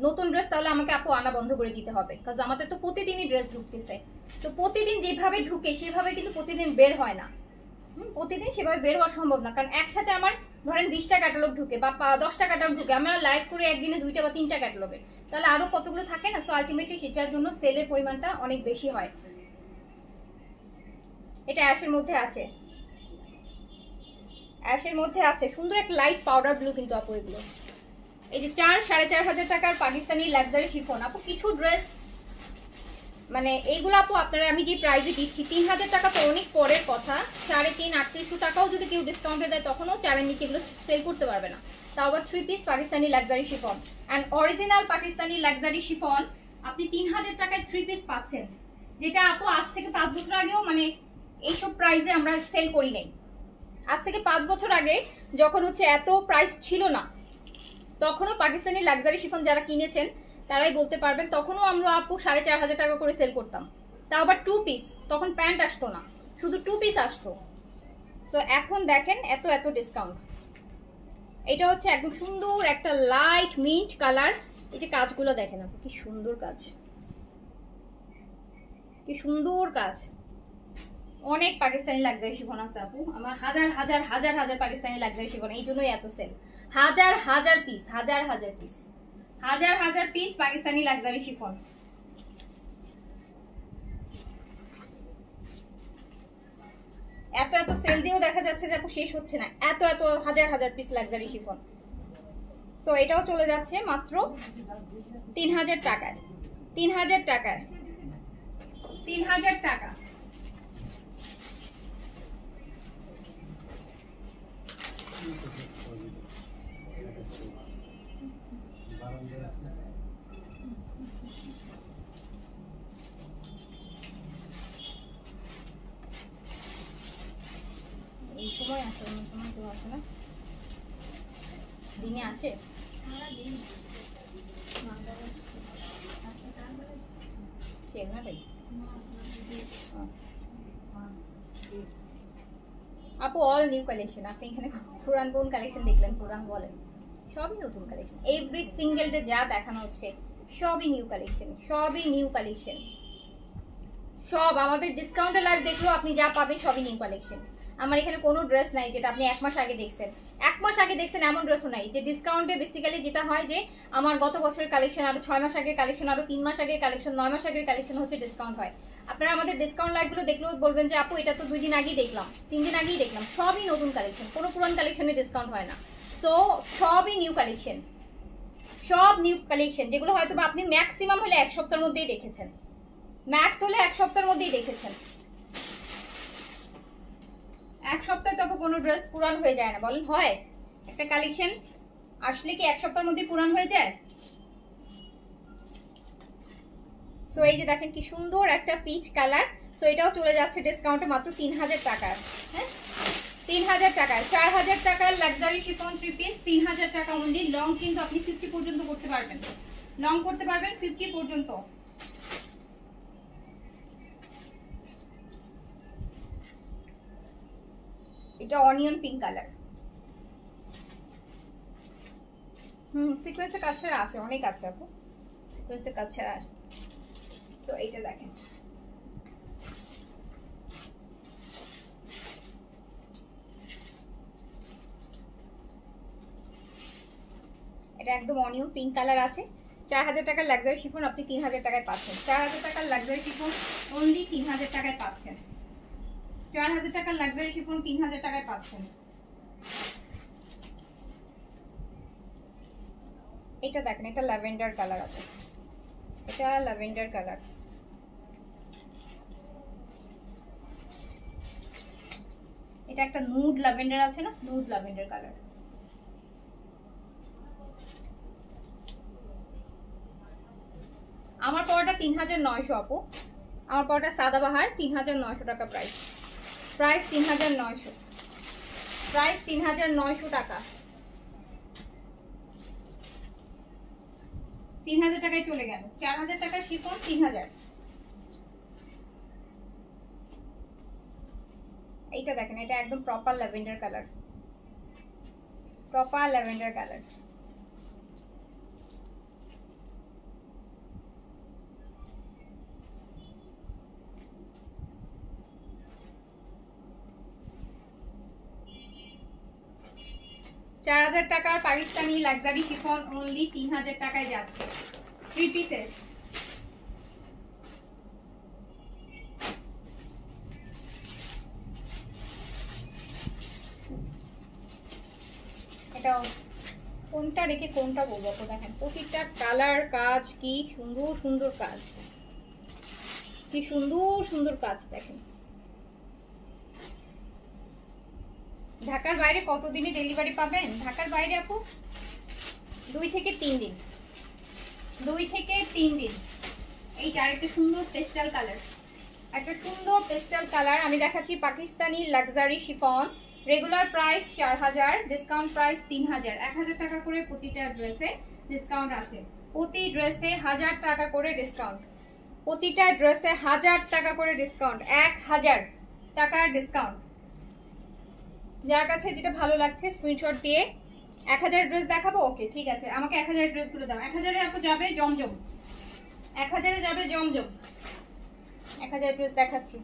নতুন ড্রেস তাহলে আমাকে আপু আনা বন্ধ করে দিতে হবে, কারণ আমাদের তো প্রতিদিনই ড্রেস ঢুকতেছে। তো প্রতিদিন যেভাবে ঢুকে সেভাবে কিন্তু প্রতিদিন বের হয় না। প্রতিদিন সেভাবে বের হওয়া সম্ভব না, কারণ একসাথে আমার ধরেন 20টা ক্যাটালগ ঢুকে বা 10টা ক্যাটালগ ঢুকে, আমরা লাইভ করে একদিনে 2টা বা 3টা ক্যাটালগে, তাহলে আরো কতগুলো থাকে না। সো আলটিমেটলি সেটার জন্য সেলের পরিমাণটা অনেক বেশি হয়। এটা অ্যাশের মধ্যে আছে, অ্যাশের মধ্যে আছে সুন্দর একটা লাইট পাউডার ব্লু কিন্তু আপু এগুলো। এই যে 4-4.5 টাকার পাকিস্তানি লাক্সারি শিফন আপু। কিছু ড্রেস মানে এইগুলো আপু আপনারা আমি যে প্রাইসে দিচ্ছি 3000 টাকা তো অনেক পরের কথা, 3,500-3,800 টাকাও যদি কেউ ডিসকাউন্টে দেয় তখনও 4-এর নিচে এগুলো সেল করতে পারবে না। তাও আবার 3 piece Pakistani luxury chiffon and original Pakistani luxury chiffon আপনি 3000 টাকায় 3 পিস পাচ্ছেন, যেটা আপু আজ থেকে 5 বছর আগেও মানে এইসব প্রাইসে আমরা সেল করি নাই। আজ থেকে 5 বছর আগে যখন হচ্ছে এত প্রাইস ছিল না, তখনও পাকিস্তানি লাক্সারি শিফন যারা কিনেছেন তারাই বলতে পারবেন, তখনও আমরা আপু 4,500 টাকা করে সেল করতাম, তাও আবার 2 পিস। তখন প্যান্ট আসতো না, শুধু 2 পিস আসতো। সো এখন দেখেন এত এত ডিসকাউন্ট। এটা হচ্ছে একদম সুন্দর একটা লাইট মিন্ট কালার। এই যে কাজগুলো দেখেন আপু, কি সুন্দর কাজ, কি সুন্দর কাজ। অনেক পাকিস্তানি লাক্সারি শিফন আছে আপু, আমার হাজার হাজার হাজার হাজার পাকিস্তানি লাক্সারি শিফন, এই জন্যই এত সেল। হাজার হাজার পিস, হাজার হাজার পিস, হাজার হাজার পিস পাকিস্তানি লাক্সারি শিফন। এত এত সেল দিয়েও দেখা যাচ্ছে যে আপু শেষ হচ্ছে না, এত এত হাজার হাজার পিস লাক্সারি শিফন। সো এটাও চলে যাচ্ছে মাত্র 3000 টাকায়, 3000 টাকায়, 3000 টাকা। এই সময় আসে, অন্য সময় কেউ আসে না, দিনে আসে। আপু অল নিউ কালেকশন। আপনি এখানে পুরান কোন কালেকশন দেখলেন? পুরান বলেন, সবই নতুন কালেকশন। এভরি সিঙ্গেল ডে যা দেখানো হচ্ছে সবই নিউ কালেকশন, সবই নিউ কালেকশন, সব আমাদের ডিসকাউন্টে লাইভ দেখলেও আপনি যা পাবেন সবই নিউ কালেকশন। আমার এখানে কোনো ড্রেস নাই যেটা আপনি 1 মাস আগে দেখছেন, 1 মাস আগে দেখছেন এমন ড্রেসও নাই। যে ডিসকাউন্টে বেসিক্যালি যেটা হয় যে আমার গত বছরের কালেকশন, আরো 6 মাস আগের কালেকশন, আরো 3 মাস আগের কালেকশন, 9 মাস আগের কালেকশন হচ্ছে ডিসকাউন্ট হয়। আপনারা আমাদের ডিসকাউন্ট লাইভগুলো দেখলেও বলবেন যে আপু এটা তো 2 দিন আগেই দেখলাম, 3 দিন আগেই দেখলাম। সবই নতুন কালেকশন, কোনো পুরান কালেকশনে ডিসকাউন্ট হয় না। সো সবই নিউ কালেকশন, সব নিউ কালেকশন, যেগুলো হয়তো বা আপনি ম্যাক্সিমাম হলে 1 সপ্তাহের মধ্যেই দেখেছেন, ম্যাক্স হলে 1 সপ্তাহের মধ্যেই দেখেছেন। 1 সপ্তাহে তো কোনো ড্রেস পুরান হয়ে যায় না, বলেন হয়? একটা কালেকশন আসলে কি 1 সপ্তাহের মধ্যে পুরান হয়ে যায়? সো এই যে দেখেন কি সুন্দর একটা পিচ কালার। সো এটাও চলে যাচ্ছে ডিসকাউন্টে মাত্র 3000 টাকার। হ্যাঁ, 3000 টাকায় 4000 টাকার লাক্সারি শিফন 3 পিস, 3000 টাকা অনলি। লং কিন্তু আপনি 50 পর্যন্ত করতে পারবেন, লং করতে পারবেন 50 পর্যন্ত। এটা অনিয়ন পিঙ্ক কালার। সিকোয়েন্সের কাজ ছাড়া আছে, অনেক আছে আপু, সিকোয়েন্সের কাজ ছাড়া আছে। সো এইটা দেখেন, এটা একদম অনিয়ন পিঙ্ক কালার আছে। 4000 টাকার লাক্সারি শিফন আপনি 3000 টাকায় পাচ্ছেন। 4000 টাকার লাক্সারি শিফন অনলি 3000 টাকায় পাচ্ছেন। 4000 টাকার লাক্সারি শিফন 3000 টাকায় পাচ্ছেন। এটা দেখেন, এটা ল্যাভেন্ডার কালার আছে, এটা ল্যাভেন্ডার কালার। এটা একটা নুড ল্যাভেন্ডার আছে না, নুড ল্যাভেন্ডার কালার। আমার পড়াটা 3900 আপু, আমার পড়াটা সাদাবাহার 3900 টাকা প্রাইস, প্রাইস 3900, প্রাইস 3900 টাকা। 3000 টাকায় চলে গেল। 4000 টাকার শিফন 3000। এইটা দেখেন, এটা একদম proper lavender colour, proper lavender colour. $4000 টাকার পাকিস্তানি লাক্সারি শিফন অনলি 3000 টাকায় যাচ্ছে, 3 পিসেস। এটাও কোনটা রেখে কোনটা বলবো তো, দেখেন প্রতিটা কালার কাজ কি সুন্দর সুন্দর কাজ, কি সুন্দর সুন্দর কাজ দেখেন। ঢাকার বাইরে কতদিনে ডেলিভারি পাবেন? ঢাকার বাইরে আপু 2 থেকে 3 দিন, 2 থেকে 3 দিন। এই আরেকটা সুন্দর পেস্টাল কালার, একটা সুন্দর পেস্টাল কালার আমি দেখাচ্ছি। Pakistani luxury chiffon, regular price 4000, discount price 3000। 1000 টাকা করে প্রতিটা ড্রেসে ডিসকাউন্ট আছে, প্রতি ড্রেসে 1000 টাকা করে ডিসকাউন্ট, প্রতিটা ড্রেসে 1000 টাকা করে ডিসকাউন্ট, 1000 টাকার ডিসকাউন্ট। যার কাছে যেটা ভালো লাগছে স্ক্রিনশট দিয়ে। 1000 ড্রেস দেখাবো? ওকে ঠিক আছে, আমাকে 1000 ড্রেসগুলো দাও। 1000-এ আপু যাবে জমজম, 1000-এ যাবে জমজম। 1000 ড্রেস দেখাচ্ছি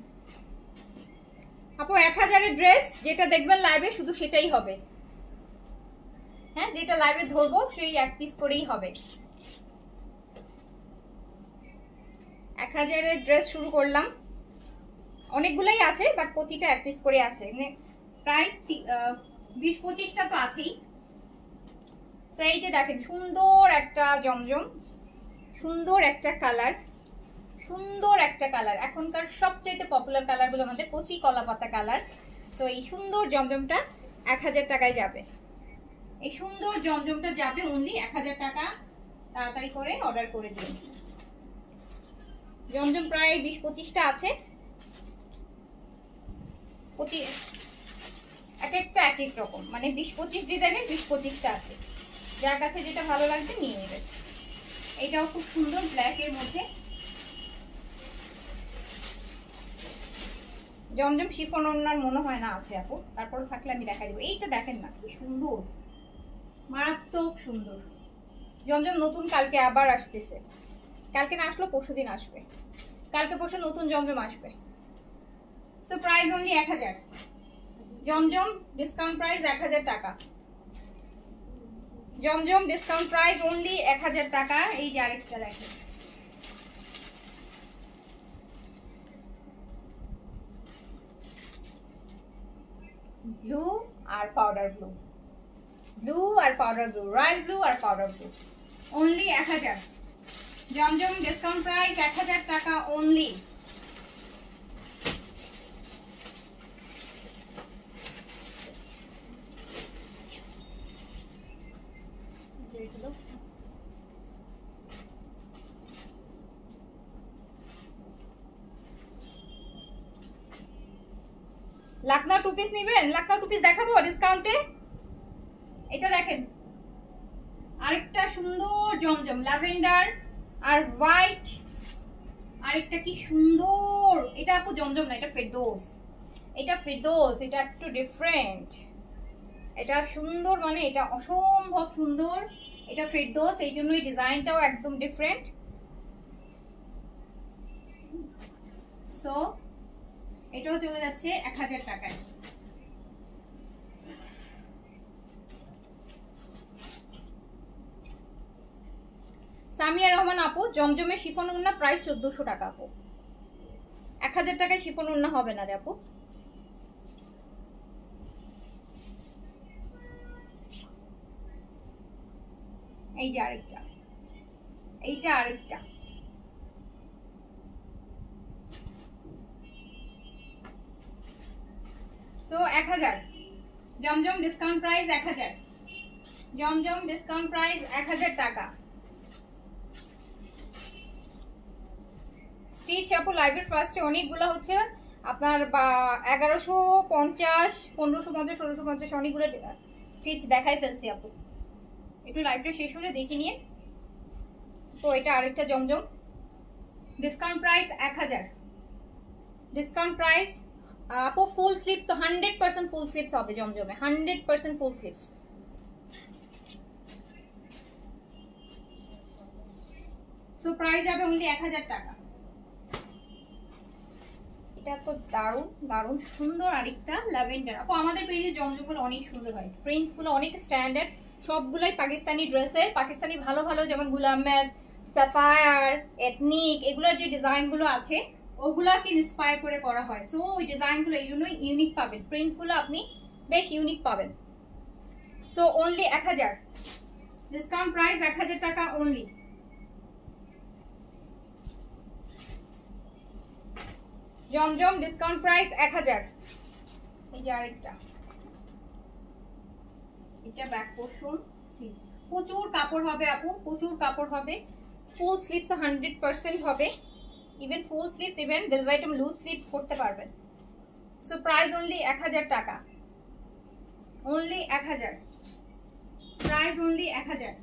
আপু। 1000-এর ড্রেস যেটা দেখবেন লাইভে শুধু সেটাই হবে। হ্যাঁ, যেটা লাইভে ধরবো সেই 1 পিস করেই হবে। 1000-এর ড্রেস শুরু করলাম, অনেকগুলাই আছে বাট প্রতিটা 1 পিস করে আছে, প্রায় 20-25টা তো আছেই। তো এই যে দেখেন সুন্দর একটা জমজম, সুন্দর একটা কালার, সুন্দর একটা কালার। এখনকার সবচেয়ে পপুলার কালারগুলো আমাদের কচি কলা পাতা কালার। তো এই সুন্দর জমজমটা 1000 টাকায় যাবে, এই সুন্দর জমজমটা যাবে অনলি 1000 টাকা। তাড়াতাড়ি করে অর্ডার করে দিন। জমজম প্রায় 20-25টা আছে, প্রতি এক একটা এক এক রকম, মানে 20-25 ডিজাইনের 20-25টা আছে। যার কাছে যেটা ভালো লাগবে নিয়ে নেবেন। এটাও খুব সুন্দর ব্ল্যাক এর মধ্যে জমজম শিফন ওনার মনে হয় না আছে আপু, তারপরে থাকলে আমি দেখা দিব। এইটা দেখেন না কি সুন্দর, মারাত্মক সুন্দর। জমজম নতুন কালকে আবার আসতেছে, কালকে না আসলো পরশুদিন আসবে, কালকে পরশু নতুন জমজম আসবে। সো প্রাইস অনলি 1000, জমজম ডিসকাউন্ট প্রাইস 1000 টাকা, জমজম ডিসকাউন্ট প্রাইস অনলি 1000 টাকা। এই যে আরেকটা দেখেন, ব্লু আর পাউডার ব্লু, ব্লু আর পাউডার ব্লু, রাইস ব্লু আর পাউডার ব্লু, অনলি 1000, জমজম ডিসকাউন্ট প্রাইস 1000 টাকা অনলি। লাকনা টু পিস নেবেন, লাকনা টু পিস দেখাবো ডিসকাউন্টে। এটা দেখেন আরেকটা সুন্দর জমজম ল্যাভেন্ডার আর হোয়াইট, আরেকটা কি সুন্দর, এটা আপু জমজম না, এটা ফেরদৌস, এটা ফেরদৌস, এটা একটু ডিফারেন্ট, এটা সুন্দর মানে এটা অসম্ভব সুন্দর, এটা ফেরদৌস, এই জন্যই ডিজাইনটাও একদম ডিফারেন্ট। সো এটাও চলে যাচ্ছে 1000 টাকায়। সামিয়া রহমান আপু, জমজমের শিফন ওড়না প্রাইস 1400 টাকা আপু, 1000 টাকায় শিফন ওড়না হবে না রে আপু। এই যে আরেকটা, এইটা আরেকটা, সো 1000, জমজম ডিসকাউন্ট প্রাইস 1000, জমজম ডিসকাউন্ট প্রাইস 1000 টাকা। স্টিচ আপু লাইভের ফার্স্টে অনেকগুলো হচ্ছে আপনার 1150, 1550, 1650 অনেকগুলো স্টিচ দেখাই ফেলছি আপু, একটু লাইভটা শেষ হলে দেখে নিয়ে। তো এটা আরেকটা জমজম, ডিসকাউন্ট প্রাইস 1000, ডিসকাউন্ট প্রাইস আপু। ফুল স্লিভস তো 100% ফুল স্লিভস হবে জমজমে, 100% ফুল স্লিভস। সো প্রাইস যাবে অনলি 1000 টাকা। এটা তো দারুণ দারুণ সুন্দর আরেকটা ল্যাভেন্ডার আপু। আমাদের পেজে জমজমগুলো অনেক সুন্দর হয়, প্রিন্টসগুলো অনেক স্ট্যান্ডার্ড, সবগুলাই পাকিস্তানি ড্রেসের, পাকিস্তানি ভালো ভালো যেমন গুলামের, সাফায়ার, এথনিক, এগুলোর যে ডিজাইনগুলো আছে ওগুলাকে ইন্সপায়ার করে করা হয়। সো ওই ডিজাইনগুলো এই জন্যই ইউনিক পাবেন, প্রিন্টসগুলো আপনি বেশ ইউনিক পাবেন। সো অনলি 1000, ডিসকাউন্ট প্রাইস 1000 টাকা অনলি। জমজম ডিসকাউন্ট প্রাইস 1000। এই যে আরেকটা, এটা ব্যাক পোর্শন স্লিভস, প্রচুর কাপড় হবে আপু, প্রচুর কাপড় হবে, ফুল স্লিভস 100% হবে, even full sleeves, even velvet loose sleeves করতে পারবেন। সো প্রাইস অনলি 1000 টাকা, অনলি 1000, প্রাইস অনলি 1000।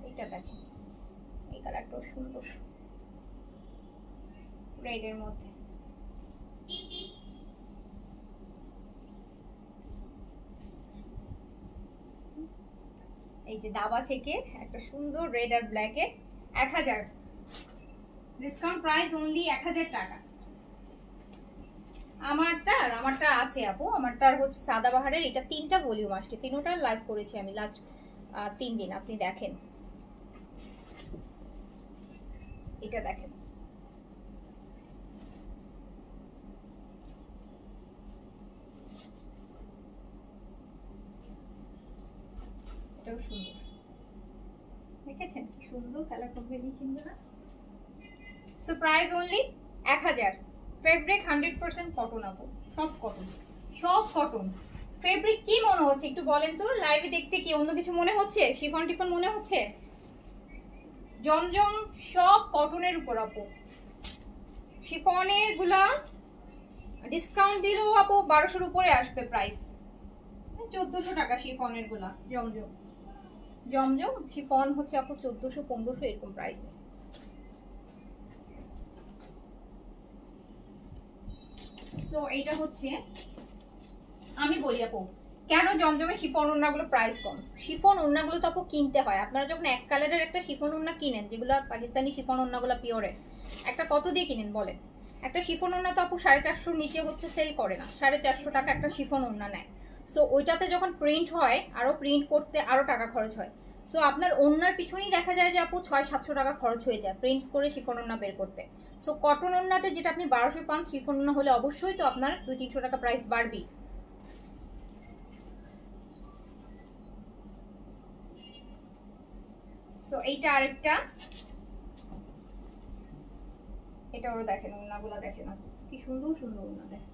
এটা দেখেন এই কালারটাও সুন্দর, রেডের মধ্যে, এই যে দাবা চেকের একটা সুন্দর রেড আর ব্ল্যাকে 1000, ডিসকাউন্ট প্রাইস অনলি 1000 টাকা। আমারটা আছে আপু, আমারটার হচ্ছে সাদাবাহারের, এটা 3টা ভলিউম আসছে, 3টা লাইভ করেছি আমি লাস্ট 3 দিন, আপনি দেখেন, এটা দেখেন, এটাও সুন্দর, দেখেছেন কি সুন্দর কালার কম্বিনেশন গুলো। So price only 1000, fabric 100% cotton আপু, সব কটন, সব কটন। ফেব্রিক কি মনে হচ্ছে একটু বলেন তো, লাইভে দেখতে কি অন্য কিছু মনে হচ্ছে, শিফন টিফন মনে হচ্ছে? জমজম সব কটনের উপর আপু, শিফনের গুলা ডিসকাউন্ট দিলেও আপু 1200-র উপরে আসবে প্রাইস, 1400 টাকা শিফনের গুলা। জমজম জমজম শিফন হচ্ছে আপু 1400-1500 এরকম প্রাইস। সো এইটা হচ্ছে, আমি বলি আপু কেন জমজমে শিফন ওড়নাগুলো প্রাইস কম? শিফন ওড়নাগুলো তো আপু কিনতে হয়। আপনারা যখন এক কালারের একটা শিফন ওড়না কিনেন, যেগুলো পাকিস্তানি শিফন ওড়নাগুলো পিওরের, একটা কত দিয়ে কিনেন বলেন? একটা শিফন ওড়না তো আপু 450 নিচে হচ্ছে সেল করে না, 450 টাকা একটা শিফন ওড়না নেয়। সো ওইটাতে যখন প্রিন্ট হয়, আরও প্রিন্ট করতে আরও টাকা খরচ হয়। সো আপনার ওড়নার পিছনেই দেখা যায় যে আপু 600-700 টাকা খরচ হয়ে যায় প্রিন্টস করে শিফন ওড়না বের করতে। সো কটন ওড়নাতে যেটা আপনি 1200 পান, শিফন ওড়না হলে অবশ্যই তো আপনার 200-300 টাকা প্রাইস বাড়বেই। সো এইটা আরেকটা, এটা ওরা দেখেন, ওড়নাগুলো দেখেন কি সুন্দর সুন্দর ওড়না দেখেন।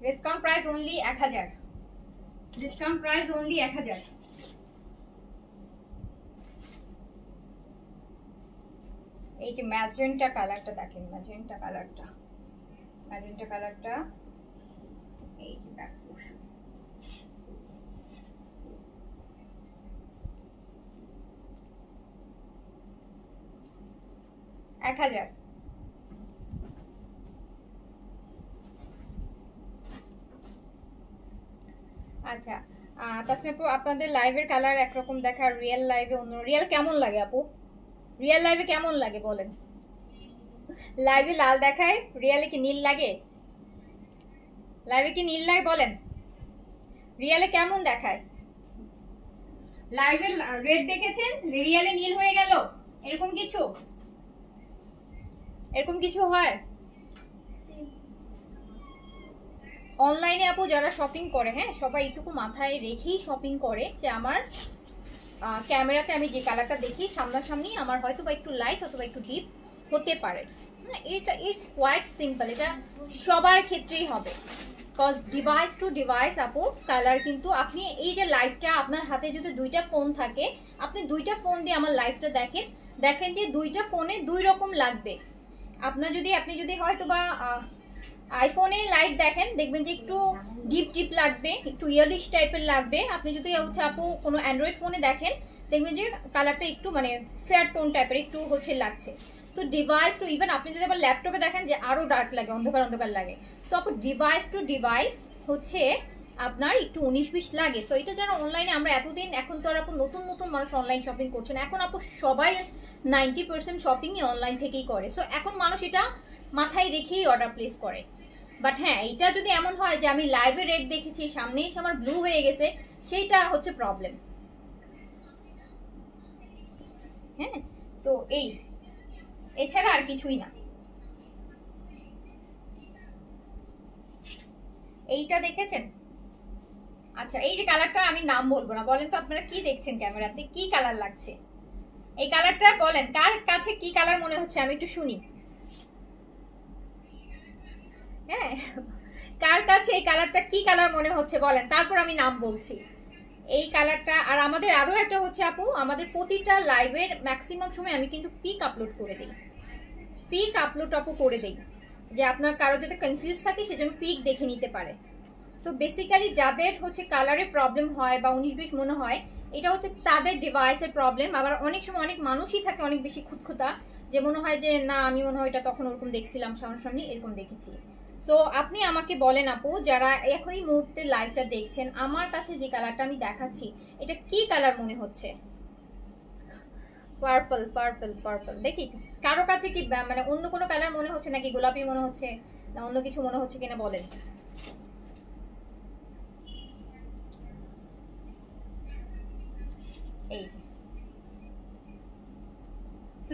Discount price only 1000, discount price only 1000। এই যে ম্যাজেন্টা কালারটা দেখেন, ম্যাজেন্টা কালারটা, ম্যাজেন্টা কালারটা, এই যে ব্যাক পোর্শন, এক 1000। আচ্ছা তাসমিয়া আপু, আপনাদের লাইভের কালার একরকম দেখা, রিয়েল লাইভে অন্য। রিয়েল কেমন লাগে আপু? রিয়েল লাইভে কেমন লাগে বলেন? লাইভে লাল দেখায়, রিয়েলে কি নীল লাগে? লাইভে কি নীল লাগে বলেন? রিয়েলে কেমন দেখায়? লাইভে রেড দেখেছেন, রিয়েলে নীল হয়ে গেল, এরকম কিছু, এরকম কিছু হয়? অনলাইনে আপু যারা শপিং করে, হ্যাঁ সবাই এইটুকু মাথায় রেখেই শপিং করে যে আমার ক্যামেরাতে আমি যে কালারটা দেখি সামনাসামনি আমার হয়তো বা একটু লাইট অথবা একটু ডিপ হতে পারে। হ্যাঁ এটা ইটস কোয়াইট সিম্পল, এটা সবার ক্ষেত্রেই হবে। কজ ডিভাইস টু ডিভাইস আপু কালার কিন্তু, আপনি এই যে লাইভটা আপনার হাতে যদি দুইটা ফোন থাকে, আপনি দুইটা ফোন দিয়ে আমার লাইভটা দেখেন, দেখেন যে দুইটা ফোনে দুই রকম লাগবে। আপনার যদি আপনি যদি হয়তো বা আইফোনে লাইভ দেখেন, দেখবেন যে একটু ডিপ ডিপ লাগবে, একটু ইয়েলিশ টাইপের লাগবে। আপনি যদি হচ্ছে আপু কোনো অ্যান্ড্রয়েড ফোনে দেখেন, দেখবেন যে কালারটা একটু মানে ফেয়ার টোন টাইপের একটু হচ্ছে লাগছে। সো ডিভাইস টু, ইভেন আপনি যদি আবার ল্যাপটপে দেখেন যে আরও ডার্ক লাগে, অন্ধকার অন্ধকার লাগে। তো আপু ডিভাইস টু ডিভাইস হচ্ছে আপনার একটু 19-20 লাগে। সো এটা যারা অনলাইনে, আমরা এতদিন, এখন তো আর আপু নতুন নতুন মানুষ অনলাইন শপিং করছেন, এখন আপু সবাই 90% শপিংই অনলাইন থেকেই করে। সো এখন মানুষ এটা মাথায় রেখেই অর্ডার প্লেস করে। বাট হ্যাঁ এইটা যদি এমন হয় যে আমি লাইভে রেড দেখেছি, সামনে এসে আমার ব্লু হয়ে গেছে, সেইটা হচ্ছে প্রবলেম। হ্যাঁ তো এই, এছাড়া আর কিছুই না। এইটা দেখেছেন? আচ্ছা এই যে কালারটা, আমি নাম বলবো না, বলেন তো আপনারা কি দেখছেন ক্যামেরাতে, কি কালার লাগছে? এই কালারটা বলেন কার কাছে কি কালার মনে হচ্ছে, আমি একটু শুনি। হ্যাঁ কার কাছে এই কালারটা কি কালার মনে হচ্ছে বলেন, তারপর আমি নাম বলছি। এই কালারটা। আর আমাদের আরো একটা হচ্ছে আপু, আমাদের প্রতিটা লাইভের ম্যাক্সিমাম সময় আমি কিন্তু পিক আপলোড করে দিই, পিক আপলোড আপু করে দিই, যে আপনার কারো যদি কনফিউজ থাকে সেজন্য পিক দেখে নিতে পারে। সো বেসিক্যালি যাদের হচ্ছে কালারের প্রবলেম হয় বা 19-20 মনে হয়, এটা হচ্ছে তাদের ডিভাইসের প্রবলেম। আবার অনেক সময় অনেক মানুষই থাকে অনেক বেশি খুঁতখুঁতা, যে মনে হয় যে না আমি মনে হয় এটা তখন ওরকম দেখছিলাম, সামনাসামনি এরকম দেখেছি। সো আপনি আমাকে বলেন আপু, যারা এখনই মুহূর্তে লাইভটা দেখছেন, আমার কাছে যে কালারটা আমি দেখাচ্ছি এটা কি কালার মনে হচ্ছে? Purple, purple, purple. দেখি কারো কাছে কি মানে অন্য কোনো কালার মনে হচ্ছে, নাকি গোলাপি মনে হচ্ছে, না অন্য কিছু মনে হচ্ছে কিনা বলেন। এই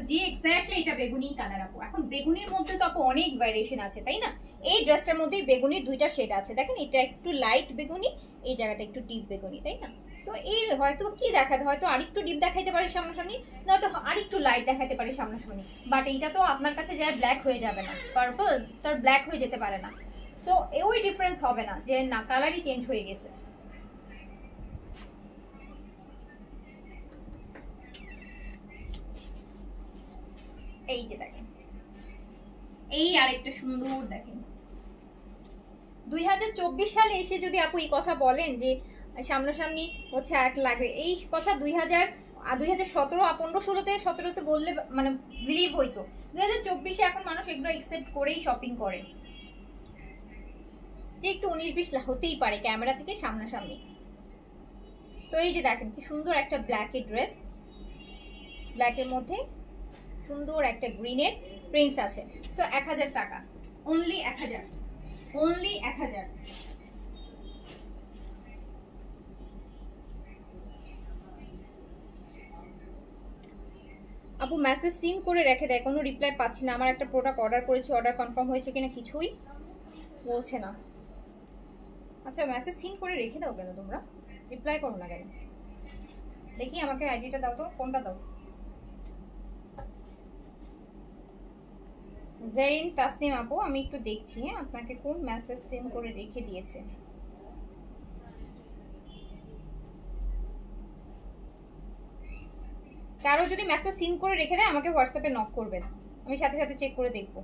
জি এক্স্যাক্টলি এটা বেগুনি কালার আপু। এখন বেগুনির মধ্যে তো আপু অনেক ভ্যারিয়েশন আছে তাই না? এই ড্রেসটার মধ্যেই বেগুনির দুইটা শেড আছে, দেখেন এটা একটু লাইট বেগুনি, এই জায়গাটা একটু ডিপ বেগুনি, তাই না? সো এই হয়তো কি দেখাবে, হয়তো আরেকটু ডিপ দেখাইতে পারে সামনাসামনি, নয়তো আরেকটু লাইট দেখাইতে পারে সামনাসামনি। বাট এইটা তো আপনার কাছে যায় ব্ল্যাক হয়ে যাবে না, পার্পল তার ব্ল্যাক হয়ে যেতে পারে না। সো ওই ডিফারেন্স হবে না যে না কালারই চেঞ্জ হয়ে গেছে। এই যে দেখেন, এই আরেকটা সুন্দর দেখেন। 2024 সালে এসে যদি আপু এই কথা বলেন যে সামনাসামনি হচ্ছে এক লাগে, এই কথা 2017 15-16-তে 17-তে বললে মানে বিলিভ হইতো, 2024-এ এখন মানুষ এগুলো একসেপ্ট করেই শপিং করে যে একটু 19-20 হতেই পারে ক্যামেরা থেকে সামনাসামনি। তো এই যে দেখেন কি সুন্দর একটা ব্ল্যাকের ড্রেস, ব্ল্যাকের মধ্যে সুন্দর একটা গ্রিনের প্রিন্টস আছে। সো 1000 টাকা, অনলি 1000, অনলি 1000। আপু মেসেজ সিন করে রেখে দেয়, কোনো রিপ্লাই পাচ্ছি না। আমার একটা প্রোডাক্ট অর্ডার করেছি, অর্ডার কনফার্ম হয়েছে কিনা কিছুই বলছে না। আচ্ছা মেসেজ সিন করে রেখে দাও কেন তোমরা, রিপ্লাই করো না কেন? দেখি আমাকে আইডিটা দাও তো, ফোনটা দাও। জেরিন তাসনিম আপু, আমি একটু দেখছি হ্যাঁ আপনাকে কোন মেসেজ সেন্ড করে রেখে দিয়েছে। কারো যদি মেসেজ সিন করে রেখে দেয় আমাকে হোয়াটসঅ্যাপে নক করবেন, আমি সাথে সাথে চেক করে দেখব।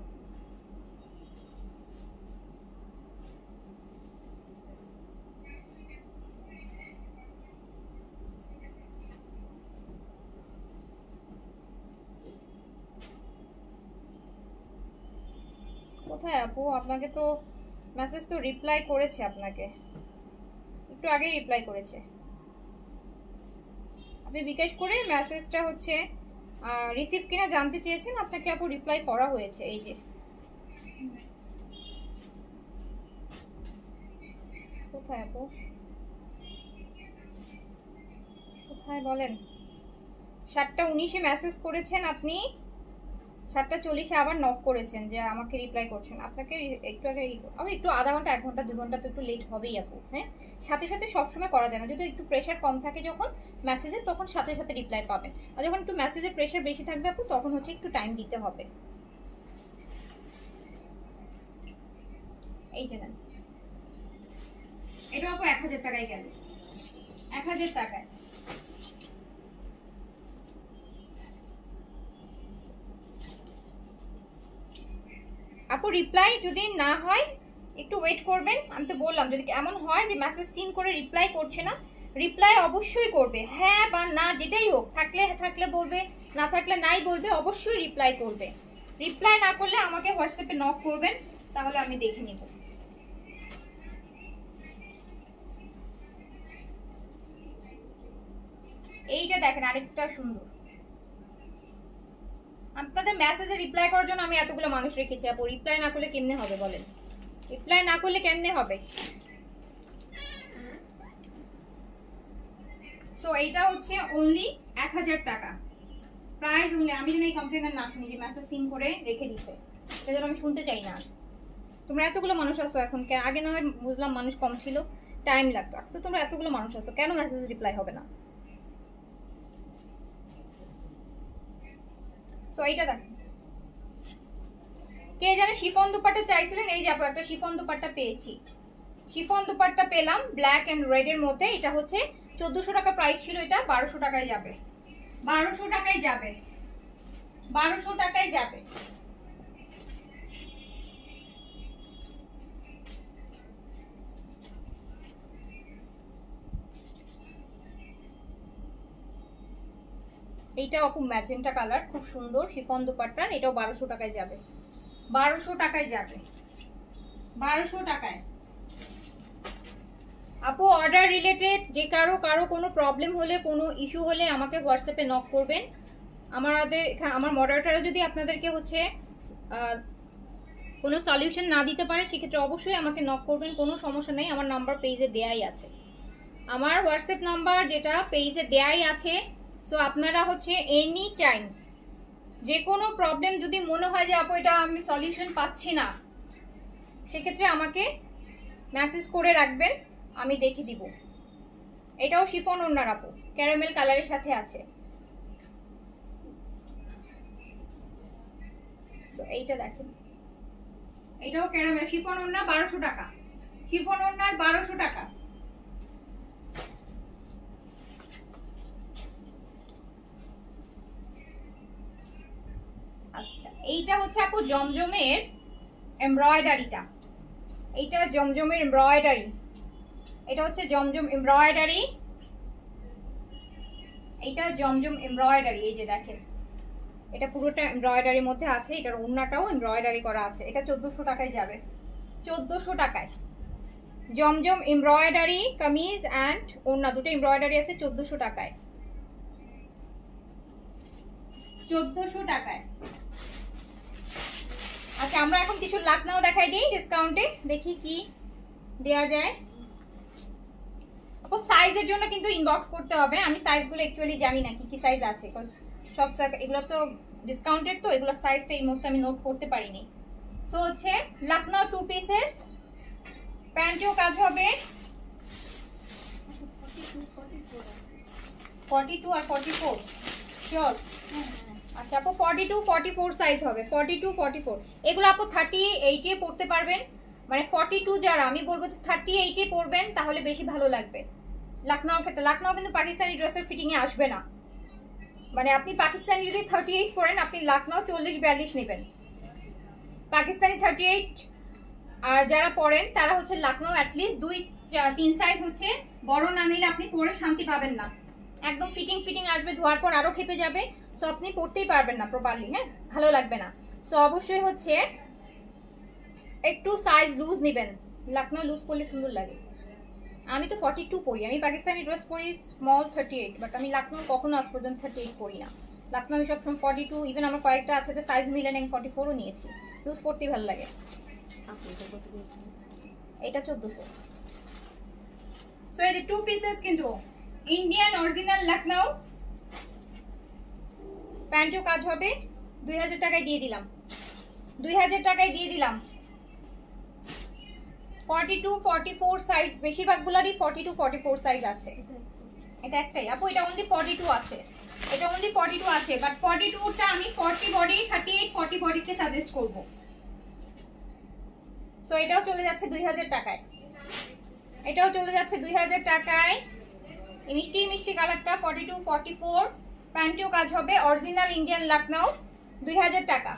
কোথায় আপু? আপনাকে তো মেসেজ তো রিপ্লাই করেছে, আপনাকে একটু আগেই রিপ্লাই করেছে। আপনি বিকাশ করে মেসেজটা হচ্ছে রিসিভ কিনা জানতে চেয়েছেন, আপনাকে আপু রিপ্লাই করা হয়েছে। এই যে কোথায় আপু, কোথায় বলেন? 7:19-এ মেসেজ করেছেন আপনি, 7:40-এ আবার নক করেছেন যে আমাকে রিপ্লাই করছেন। আপনাকে একটু আগে একটু আধা ঘন্টা 1 ঘন্টা 2 ঘন্টা তো একটু লেট হবেই আপু। হ্যাঁ, সাথে সাথে সবসময় করা যায় না, যদি একটু প্রেশার কম থাকে যখন মেসেজে তখন সাথে সাথে রিপ্লাই পাবেন, আর যখন একটু মেসেজের প্রেশার বেশি থাকবে আপু তখন হচ্ছে একটু টাইম দিতে হবে। এই যে নেন, এটা আপু 1000 টাকায় গেল, 1000 টাকায়। আপু রিপ্লাই যদি না হয় একটু ওয়েট করবেন, আমি তো বললাম যদি এমন হয় যে মেসেজ সিন করে রিপ্লাই করছে না, রিপ্লাই অবশ্যই করবে, হ্যাঁ বা না যেটাই হোক, থাকলে থাকলে বলবে, না থাকলে নাই বলবে, অবশ্যই রিপ্লাই করবে। রিপ্লাই না করলে আমাকে হোয়াটসঅ্যাপে নক করবেন, তাহলে আমি দেখে নিব। এইটা দেখেন আরেকটা সুন্দর। আপনাদের মেসেজে রিপ্লাই করার জন্য আমি এতগুলো মানুষ রেখেছি আপু, রিপ্লাই না করলে কেমনে হবে বলেন? রিপ্লাই না করলে কেমনে হবে? সো এইটা হচ্ছে অনলি 1000 টাকা প্রাইস অনলি। আমি যেন এই কমপ্লেন না শুনি যে মেসেজ সিন করে রেখে দিছে, এটা যেন আমি শুনতে চাই না। তোমরা এতগুলো মানুষ আসো এখন, আগে না হয় বুঝলাম মানুষ কম ছিল, টাইম লাগতো, তো তোমরা এতগুলো মানুষ আসো কেন মেসেজ রিপ্লাই হবে না? সো এইটা দেখেন, কে যেন শিফন দুপাট্টা চাইছিলেন, এই যে আপু একটা শিফন দুপাট্টা পেয়েছি, শিফন দুপাট্টা পেলাম ব্ল্যাক এন্ড রেড এর মধ্যে। এটা হচ্ছে 1400 টাকা প্রাইস ছিল, এটা 1200 টাকায় যাবে, 1200 টাকায় যাবে, 1200 টাকায় যাবে। এইটা আপু ম্যাজেন্টা কালার, খুব সুন্দর শিফন দুপাট্টার, এটাও 1200 টাকায় যাবে, 1200 টাকায় যাবে, 1200 টাকায়। আপু অর্ডার রিলেটেড যে কারো কোনো প্রবলেম হলে, কোনো ইস্যু হলে আমাকে হোয়াটসঅ্যাপে নক করবেন। আমার মডারেটররা যদি আপনাদেরকে হচ্ছে কোনো সলিউশন না দিতে পারে সেক্ষেত্রে অবশ্যই আমাকে নক করবেন, কোনো সমস্যা নেই। আমার নাম্বার পেজে দেয়াই আছে, আমার হোয়াটসঅ্যাপ নাম্বার যেটা পেজে দেয়াই আছে। সো আপনারা হচ্ছে এনি টাইম যে কোনো প্রবলেম যদি মনে হয় যে আপু এটা আমি সলিউশন পাচ্ছি না, সেক্ষেত্রে আমাকে মেসেজ করে রাখবেন, আমি দেখে দিব। এটাও শিফন ওড়নার আপু, ক্যারামেল কালারের সাথে আছে। সো এইটা দেখেন, এটাও ক্যারামেল শিফন ওড়না, 1200 টাকা, শিফন ওড়নার 1200 টাকা। আচ্ছা এইটা হচ্ছে আপু জমজমের এমব্রয়ডারিটা, এইটা জমজমের এমব্রয়ডারি, এটা হচ্ছে জমজম এমব্রয়ডারি। এইটা জমজম এমব্রয়ডারি, এই যে দেখেন এটা পুরোটা এমব্রয়ডারির মধ্যে আছে, এটার ওড়নাটাও এমব্রয়ডারি করা আছে। এটা 1400 টাকায় যাবে, 1400 টাকায়। জমজম এমব্রয়ডারি কামিজ অ্যান্ড ওড়না দুটো এমব্রয়ডারি আছে 1400 টাকায়, 1400 টাকায়। আচ্ছা আমরা এখন কিছু লাকনাও দেখাই দিই ডিসকাউন্টে, দেখি কি দেয়া যায়। সাইজের জন্য কিন্তু ইনবক্স করতে হবে, আমি সাইজগুলো অ্যাকচুয়ালি জানি না কি কি সাইজ আছে, সব এগুলো তো ডিসকাউন্টেড, তো এগুলো সাইজটা এই মুহূর্তে আমি নোট করতে পারিনি। সো হচ্ছে লাকনাও 2 পিসেস, প্যান্টেও কাজ হবে 42 আর 44 শিওর। আচ্ছা আপু 42 44 সাইজ হবে, 42 44 এগুলো আপু 38 এ পড়তে পারবেন, মানে 42 যারা, আমি বলবো 38 এ পরবেন তাহলে বেশি ভালো লাগবে। লাকনাও ক্ষেত্রে, লাকনাও কিন্তু পাকিস্তানি ড্রেসের ফিটিং এ আসবে না, মানে আপনি পাকিস্তানি যদি 38 পরেন আপনি লাকনাও 40 42 নেবেন, পাকিস্তানি 38 আর যারা পরেন তারা হচ্ছে লাকনাও অ্যাটলিস্ট 2-3 সাইজ হচ্ছে বড় না নিলে আপনি পরে শান্তি পাবেন না, একদম ফিটিং আসবে, ধোয়ার পর আরো খেপে যাবে, সো আপনি পরতেই পারবেন না প্রপারলি, হ্যাঁ ভালো লাগবে না। সো অবশ্যই হচ্ছে একটু সাইজ লুজ নেবেন, লাকনাও লুজ পরলে সুন্দর লাগে। আমি তো 42 পরি, আমি পাকিস্তানি ড্রেস পরি স্মল 38, বাট আমি লাকনাও কখনো আজ পর্যন্ত 38 পরি না, লাকনাও আমি সবসময় 42, ইভেন আমার কয়েকটা আছে সাইজ মিলে আমি 44ও নিয়েছি, লুজ পরতেই ভালো লাগে। এটা 1400। সো এই 2 পিসেস কিন্তু ইন্ডিয়ান অরিজিনাল লাকনাও, প্যান্টও কাজ হবে, 2000 টাকায় দিয়ে দিলাম, 2000 টাকায় দিয়ে দিলাম। 42 44 সাইজ, বেশিরভাগগুলোরই 42 44 সাইজ আছে, এটা একটাই আপু, এটা অনলি 42 আছে, এটা অনলি 42 আছে, বাট 42টা আমি 40 বডি 38 40 বডিকে সাজেস্ট করব। সো এটাও চলে যাচ্ছে 2000 টাকায়, এটাও চলে যাচ্ছে 2000 টাকায়। এই মিষ্টি মিষ্টি কালারটা 42 44, প্যান্টেও কাজ হবে, অরিজিনাল ইন্ডিয়ান লাকনাও, 2000 টাকা,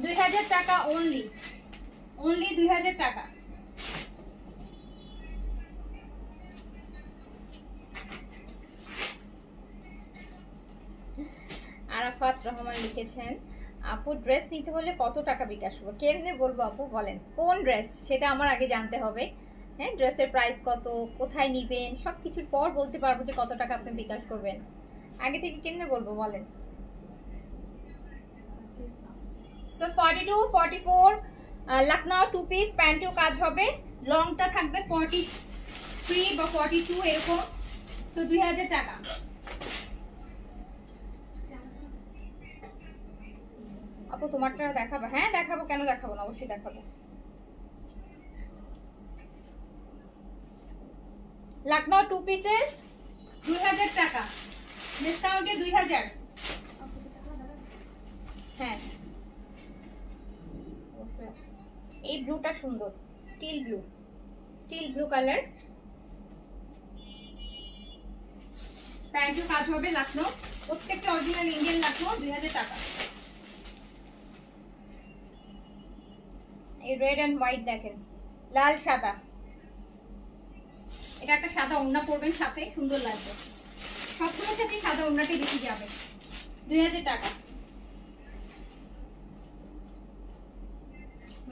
2000 টাকা অনলি, অনলি 2000 টাকা। আরাফাত রহমান লিখেছেন আপু ড্রেস নিতে হলে কত টাকা বিকাশ করবো? কেমনে বলবো আপু বলেন, কোন ড্রেস সেটা আমার আগে জানতে হবে, হ্যাঁ ড্রেসের প্রাইস কত, কোথায় নিবেন, সব কিছুর পর বলতে পারবো যে কত টাকা আপনি বিকাশ করবেন, আগে থেকে কেমনে বলবো বলেন। সো 42 44 লাকনাও 2 পিস, প্যান্টেও কাজ হবে, লংটা থাকবে 43 বা 42 এরকম। সো 2000 টাকা। আপু তোমারটা দেখাবো? হ্যাঁ দেখাবো, কেন দেখাবো না, অবশ্যই দেখাবো। লাকনাও 2 পিসেস 2000 টাকা, ডিসকাউন্টে 2000। হ্যাঁ এই ব্লুটা সুন্দর, টিল ব্লু কালার, প্যান্টও কাজ হবে, লাকনাও প্রত্যেকটা অরিজিনাল ইন্ডিয়ান লাকনাও, 2000 টাকা। এই রেড এন্ড হোয়াইট দেখেন, লাল সাদা, এটা একটা সাদা ওড়না পরবেন সাথে, সুন্দর লাগবে, সবগুলোর সাথে সাদা ওড়নাটাই বেশি যাবে, 2000 টাকা।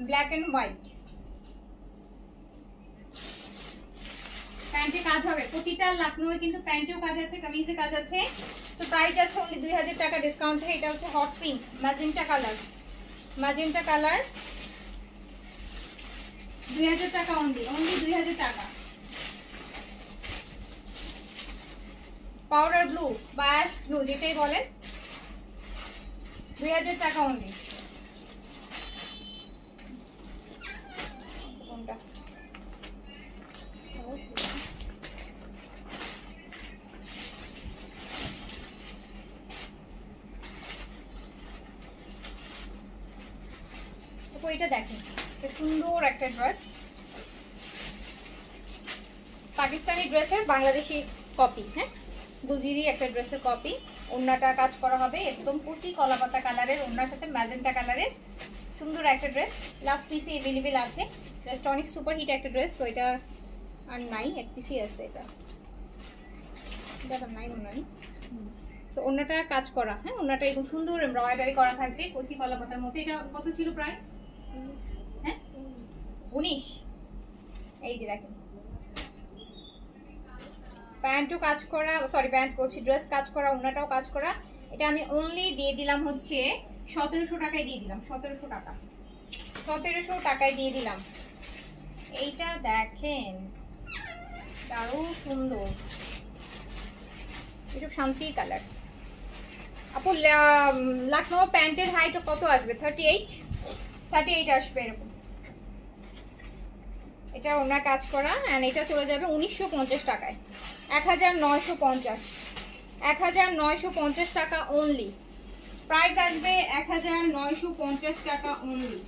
ব্ল্যাক এন্ড হোয়াইট, প্যান্টে কাজ হবে, প্রতিটা লাকনোয়ে কিন্তু প্যান্টেও কাজ আছে, কামিজে কাজ আছে। তো প্রাইস আছে অনলি 2000 টাকা ডিসকাউন্ট। এটা হচ্ছে হট পিঙ্ক ম্যাজেন্টা কালার, 2000 টাকা অনলি, 2000 টাকা। পাউডার ব্লু বা অ্যাশ ব্লু যেটাই বলেন, 2000 টাকা অনলি। কোনটা এটা দেখেন, সুন্দর একটা ড্রেস, পাকিস্তানি ড্রেসের বাংলাদেশি কপি, হ্যাঁ গুজিরি একটা ড্রেসের কপি, ওড়নাটা কাজ করা হবে একদম কুচি কলাপাতা কালারের ওড়নার সাথে ম্যাজেন্টা কালারের, সুন্দর একটা ড্রেস, লাস্ট পিসে অ্যাভেলেবেল আছে। ড্রেসটা অনেক সুপার হিট একটা ড্রেস, তো এটা আর নাই, এক পিসই আছে, এটা নাই মনে হয়। সো ওনাটা কাজ করা, হ্যাঁ ওনাটা একদম সুন্দর এমব্রয়ডারি করা থাকবে কচি কলা পাতার মধ্যে। এটা কত ছিল প্রাইস? হ্যাঁ 19। এই যে দেখেন প্যান্টও কাজ করা, সরি প্যান্ট বলছি, ড্রেস কাজ করা, ওনাটাও কাজ করা। এটা আমি অনলি দিয়ে দিলাম হচ্ছে 1700 টাকায় দিয়ে দিলাম, 1700 টাকা, 1700 টাকায় দিয়ে দিলাম। এইটা দেখেন দারুণ সুন্দর, এসব শান্তির কালার। আপু লখনউ প্যান্টের হাইট কত আসবে? 38 আসবে এরকম। এটা ওনার কাজ করা, অ্যান্ড এটা চলে যাবে 1950 টাকায়, 1950, 1950 টাকা অনলি। প্রাইস আসবে 1950 টাকা অনলি।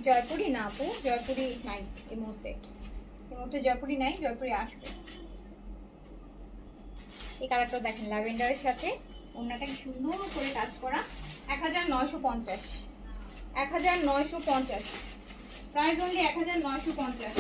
জয়পুরি না আপু, জয়পুরি নাই এই মুহূর্তে, জয়পুরি নাই, জয়পুরি আসবে। এই কালারটা দেখেন ল্যাভেন্ডারের সাথে, ওনাটা কি সুন্দর করে কাজ করা। 1950, 1950 প্রাইস অনলি 1950।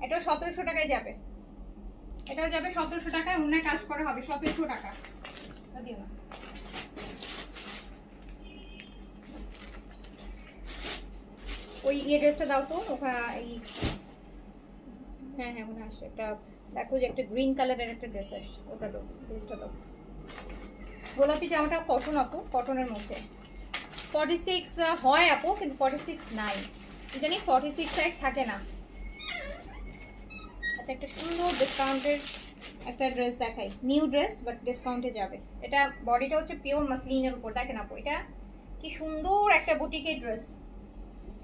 এটা 1700 টাকায় যাবে, এটাও যাবে 1700 টাকায়, অন্য কাজ করা হবে 1700 টাকা। দিও না ওই ড্রেসটা দাও তো ওখানে, হ্যাঁ ওখানে আসছে একটা, দেখো যে একটা গ্রিন কালারের একটা ড্রেস আসছে, ওটা দাও, ড্রেসটা দাও। গোলাপি জামাটা কটন আপু, কটনের মধ্যে 46 হয় আপু, কিন্তু 46 নাই, জানি 46 সাইজ থাকে না। আচ্ছা একটা সুন্দর ডিসকাউন্টের একটা ড্রেস দেখাই, নিউ ড্রেস বাট ডিসকাউন্টে যাবে। এটা বডিটা হচ্ছে পিওর মাসলিনের উপর, দেখেন আপু এটা কি সুন্দর একটা বুটিকের ড্রেস।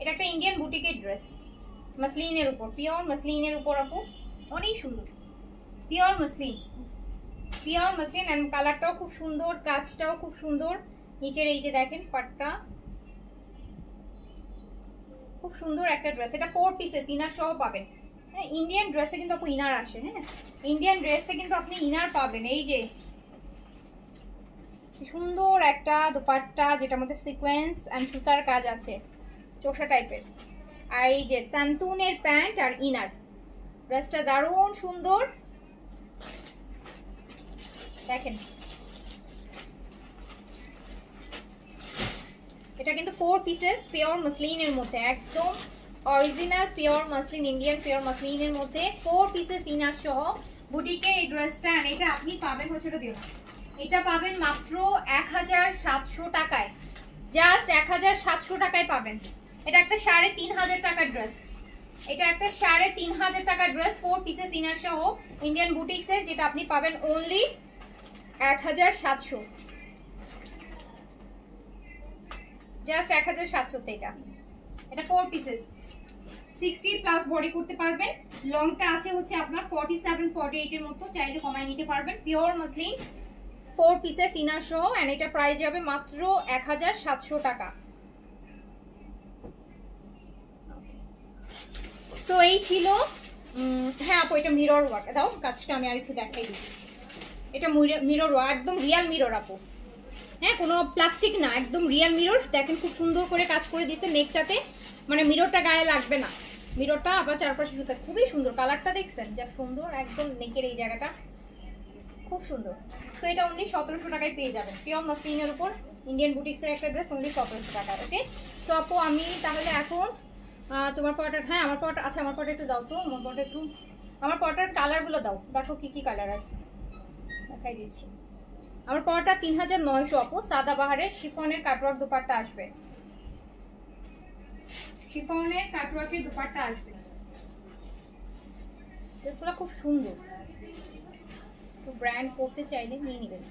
এটা একটা ইন্ডিয়ান বুটিকের ড্রেস, মাসলিনের উপর, পিওর মাসলিনের উপর আপু, অনেক সুন্দর, pure muslin, pure muslin. And কালারটাও খুব সুন্দর, কাজটাও খুব সুন্দর। নিচের এই যে দেখেন পাটটা খুব সুন্দর একটা ড্রেস। এটা 4 পিসেস, ইনার সহ পাবেন। হ্যাঁ ইন্ডিয়ান ড্রেসে কিন্তু আপু ইনার আসে, হ্যাঁ ইন্ডিয়ান ড্রেসে কিন্তু আপনি ইনার পাবেন। এই যে সুন্দর একটা দুপাট্টা, যেটার মধ্যে সিকোয়েন্স এন্ড সুতার কাজ আছে, চোষা টাইপের। আর এই যে সান্তুনের প্যান্ট আর ইনার, ড্রেসটা দারুণ সুন্দর। দেখেন এটা কিন্তু 4 পিসেস পিওর মাসলিনের মধ্যে, একদম original pure muslin, Indian pure মাসলিনের মধ্যে 4 পিসেস ইনার সহ বুটিকে এই ড্রেসটা। এটা আপনি পাবেন হচ্ছে, দিও না, এটা পাবেন মাত্র 1700 টাকায়, জাস্ট 1700 টাকায় পাবেন। এটা একটা 3500 টাকার ড্রেস, এটা একটা 3500 টাকার ড্রেস, 4 পিসেস ইনার সহ ইন্ডিয়ান বুটিক্সের, যেটা আপনি পাবেন অনলি 1700, জাস্ট 1700 তে। এটা 4 পিসেস, 60 প্লাস বডি করতে পারবেন। লংটা আছে হচ্ছে আপনার 47 48 এর মতো, চাইলে কমায় নিতে পারবেন। পিওর মাসলিন 4 পিসেস ইনার সহ, এন্ড এটা প্রাইস যাবে মাত্র 1700 টাকা। সো এই ছিল, হ্যাঁ আপু এটা মিরর ওয়ার্ক দাও, কাজটা আমি আরেকটু দেখাই দিই। এটা মিরর ওয়ার্ক, একদম রিয়েল মিরর আপু, হ্যাঁ কোনো প্লাস্টিক না, একদম রিয়েল মিরর। দেখেন খুব সুন্দর করে কাজ করে দিয়েছে নেকটাতে, মানে মিররটা গায়ে লাগবে না, মিররটা আবার চারপাশে সুতা, খুবই সুন্দর। কালারটা দেখছেন যা সুন্দর, একদম নেকের এই জায়গাটা খুব সুন্দর। সো এটা অনলি 1700 টাকায় পেয়ে যাবেন, পিওর মাসলিনের উপর ইন্ডিয়ান বুটিক্সের একটা ড্রেস, অনলি 1700 টাকা। ওকে সো আপু আমি তাহলে এখন তোমার পরটা, হ্যাঁ আমার পরটা, আচ্ছা আমার পরটা একটু দাও তো, আমার পরটা একটু, আমার পরটার কালারগুলো দাও, দেখো কি কি কালার আছে দেখাই দিচ্ছি। আমার পরটা 3900 আপু, সাদা বাহারের শিফনের কাটওয়ার্ক দুপাট্টা আসবে, শিফনের কাটওয়ার্কের দুপাট্টা আসবে। ড্রেসগুলো খুব সুন্দর, তো ব্র্যান্ড করতে চাইলে নিয়ে নেবেন।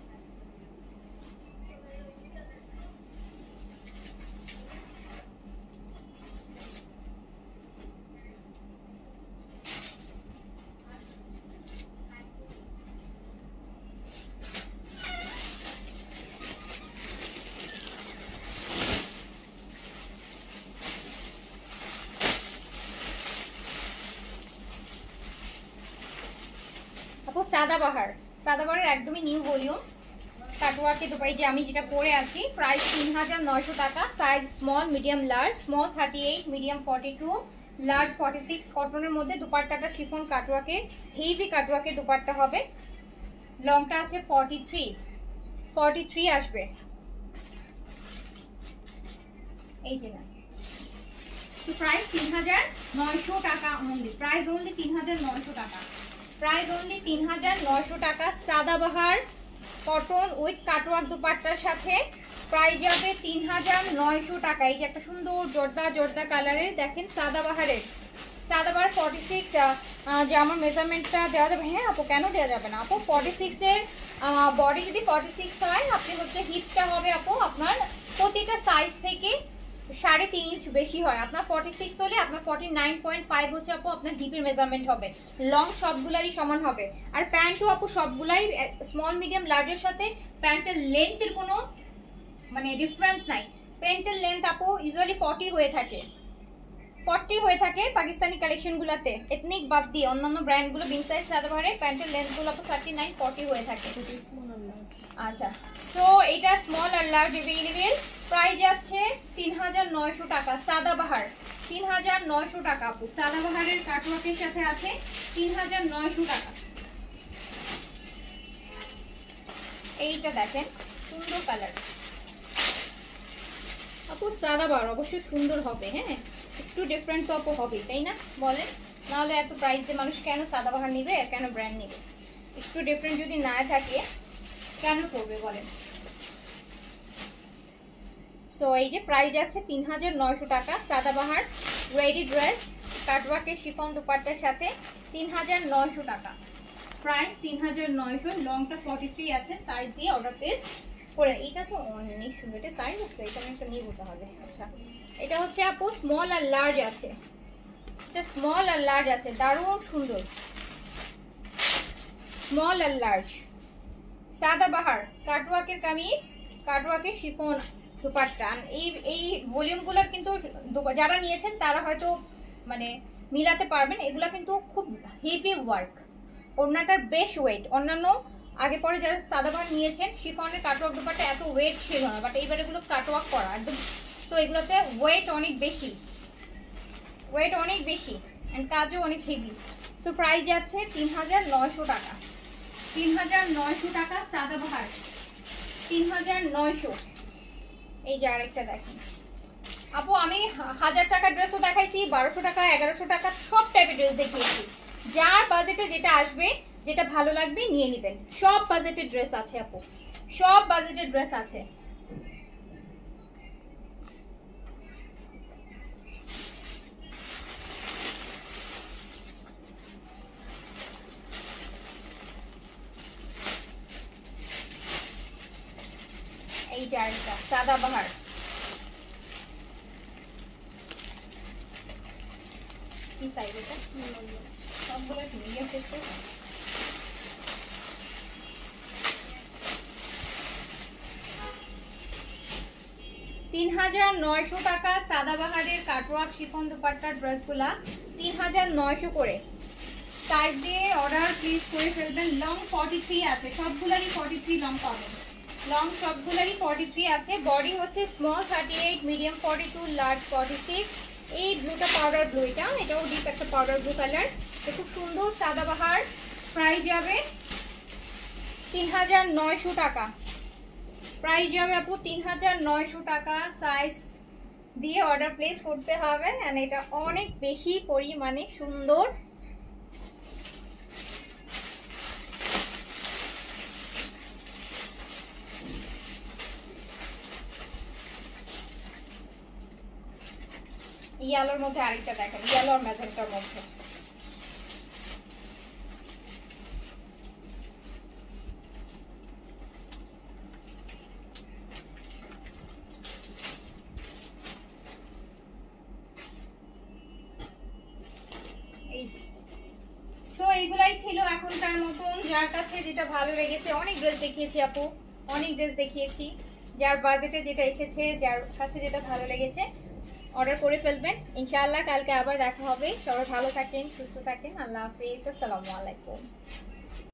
আপু সাদাবাহারের একদমই নিউ ভলিউম কাটওয়ার্কে দুপাই যে আমি যেটা পরে আছি, প্রাইস 3900 টাকা। Size small, medium, large. Small 38, medium 42, large 46। কটনের মধ্যে দুপাট্টাটা শিফন কাটওয়ার্কে, হেভি কাটওয়ার্কে দুপাট্টা হবে। লংটা আছে 43 আসবে। এই যে না, প্রাইস 3900 টাকা অনলি, প্রাইস অনলি 3900 টাকা, প্রাইস অনলি 3900 টাকা। সাদাবাহার কটন উইথ কাটওয়ার্ক দুপাট্টার সাথে প্রাইস যাবে 3900 টাকা। এই যে একটা সুন্দর জর্দা কালারের দেখেন সাদাবাহার 46। যে আমার মেজারমেন্টটা দেওয়া যাবে? হ্যাঁ আপু, কেন দেওয়া যাবে না আপু? 46 এর বডি যদি 46 হয়, আপনি হচ্ছে হিপটা হবে আপু আপনার প্রতিটা সাইজ থেকে 3.5 ইঞ্চ বেশি হয়। আপনার 46 হলে আপনার 49.5 হচ্ছে আপু আপনার হিপের মেজারমেন্ট হবে। লং সবগুলারই সমান হবে। আর প্যান্টও আপু সবগুলাই স্মল, মিডিয়াম, লার্জের সাথে প্যান্টের লেন্থের কোনো মানে ডিফারেন্স নাই। প্যান্টের লেন্থ আপু ইউজুয়ালি 40 হয়ে থাকে পাকিস্তানি কালেকশনগুলোতে, এথনিক বাদ দিয়ে অন্যান্য ব্র্যান্ডগুলো বিং সাইজ সাদাবাহারে প্যান্টের লেন্থগুলো আপু 39, 40 হয়ে থাকে। আচ্ছা, তো এটা স্মল আর লার্জ अवेलेबल। প্রাইস আছে 3900 টাকা। সাদাবাহার 3900 টাকা আপু, সাদাবাহারের কাটওয়ার্কের সাথে আছে 3900 টাকা। এইটা দেখেন সুন্দর কালার আপু। সাদাবাহার অবশ্যই সুন্দর হবে, হ্যাঁ একটু ডিফারেন্ট তো আপু হবেই, তাই না বলেন? নাহলে এত প্রাইস দিয়ে মানুষ কেন সাদাবাহার নিবে, কেন ব্র্যান্ড নিবে? একটু ডিফারেন্ট যদি না থাকে কেন করবে বলেন? সো এই যে প্রাইস আছে 3900 টাকা। সাদাবাহার রেডি ড্রেস কাটওয়ার্কের শিফন দুপাট্টার সাথে 3900 টাকা, প্রাইস 3900। লংটা 43 আছে, সাইজ দিয়ে অর্ডার প্লেস করে। এটা তো অনেক সুন্দর, এটা সাইজ আছে, এটা আমি একটা নিয়ে বলতে হবে। আচ্ছা, এটা হচ্ছে আপু স্মল আর লার্জ আছে, এটা স্মল আর লার্জ আছে, দারুণ সুন্দর স্মল আর লার্জ। সাদাবাহার কাটওয়ার্কের কামিজ, কাটওয়ার্কের শিফন দুপাট্টা। এই ভলিউমগুলোর কিন্তু যারা নিয়েছেন তারা হয়তো মানে মিলাতে পারবেন। এগুলা কিন্তু খুব হেভি ওয়ার্ক, ওড়নাটার বেশ ওয়েট। অন্যান্য আগে পরে যারা সাদাবাহার নিয়েছেন শিফনের কাটওয়ার্ক দুপাট্টা এত ওয়েট ছিল না, বাট এইবার এগুলো কাটওয়ার্ক করা একদম। সো এগুলোতে ওয়েট অনেক বেশি অ্যান্ড কাজও অনেক হেভি। সো প্রাইস যাচ্ছে 3900 টাকা, 3900 টাকা সাদাবাহার, 3900। এই যে আরেকটা দেখেন আপু, আমি 1000 টাকার ড্রেসও দেখাইছি, 1200 টাকা, 1100 টাকা, সব টাইপের ড্রেস দেখিয়েছি। যার বাজেটে যেটা আসবে, যেটা ভালো লাগবে নিয়ে নেবেন। সব বাজেটের ড্রেস আছে আপু, সব বাজেটের ড্রেস আছে। এই যে আরেকটা সাদাবাহার, কি সাইজ এটা? সবগুলো মিডিয়াম শেষ করে 3900 টাকা সাদাবাহারের কাটওয়ার্ক শিফন দুপাট্টার ড্রেসগুলা 3900 করে। সাইজ দিয়ে অর্ডার প্লিজ করে ফেলবেন। লং 43 আছে, সবগুলারই 43 লং পাবেন, লং সবগুলারই 43 আছে। বডি হচ্ছে স্মল 38, মিডিয়াম 42, লার্জ 46। এই ব্লুটা পাউডার ব্লু, এটাও ডিপ একটা পাউডার ব্লু কালার, খুব সুন্দর সাদাবাহার। প্রাইস যাবে 3900 টাকা, প্রাইস যাবে আপু 3900 টাকা। সাইজ দিয়ে অর্ডার প্লেস করতে হবে, এন্ড এটা অনেক বেশি পরিমাণে সুন্দর। ইয়েলোর মধ্যে আরেকটা দেখেন, ইয়েলো আর ম্যাজেন্টার মধ্যে। এইগুলাই ছিল এখনকার মতন। যার কাছে যেটা ভালো লেগেছে, অনেক ড্রেস দেখিয়েছি আপু, অনেক ড্রেস দেখিয়েছি। যার বাজেটে যেটা এসেছে, যার কাছে যেটা ভালো লেগেছে অর্ডার করে ফেলবেন। ইনশাআল্লাহ কালকে আবার দেখা হবে। সবাই ভালো থাকেন, সুস্থ থাকেন। আল্লাহ হাফেজ, আসসালামু আলাইকুম।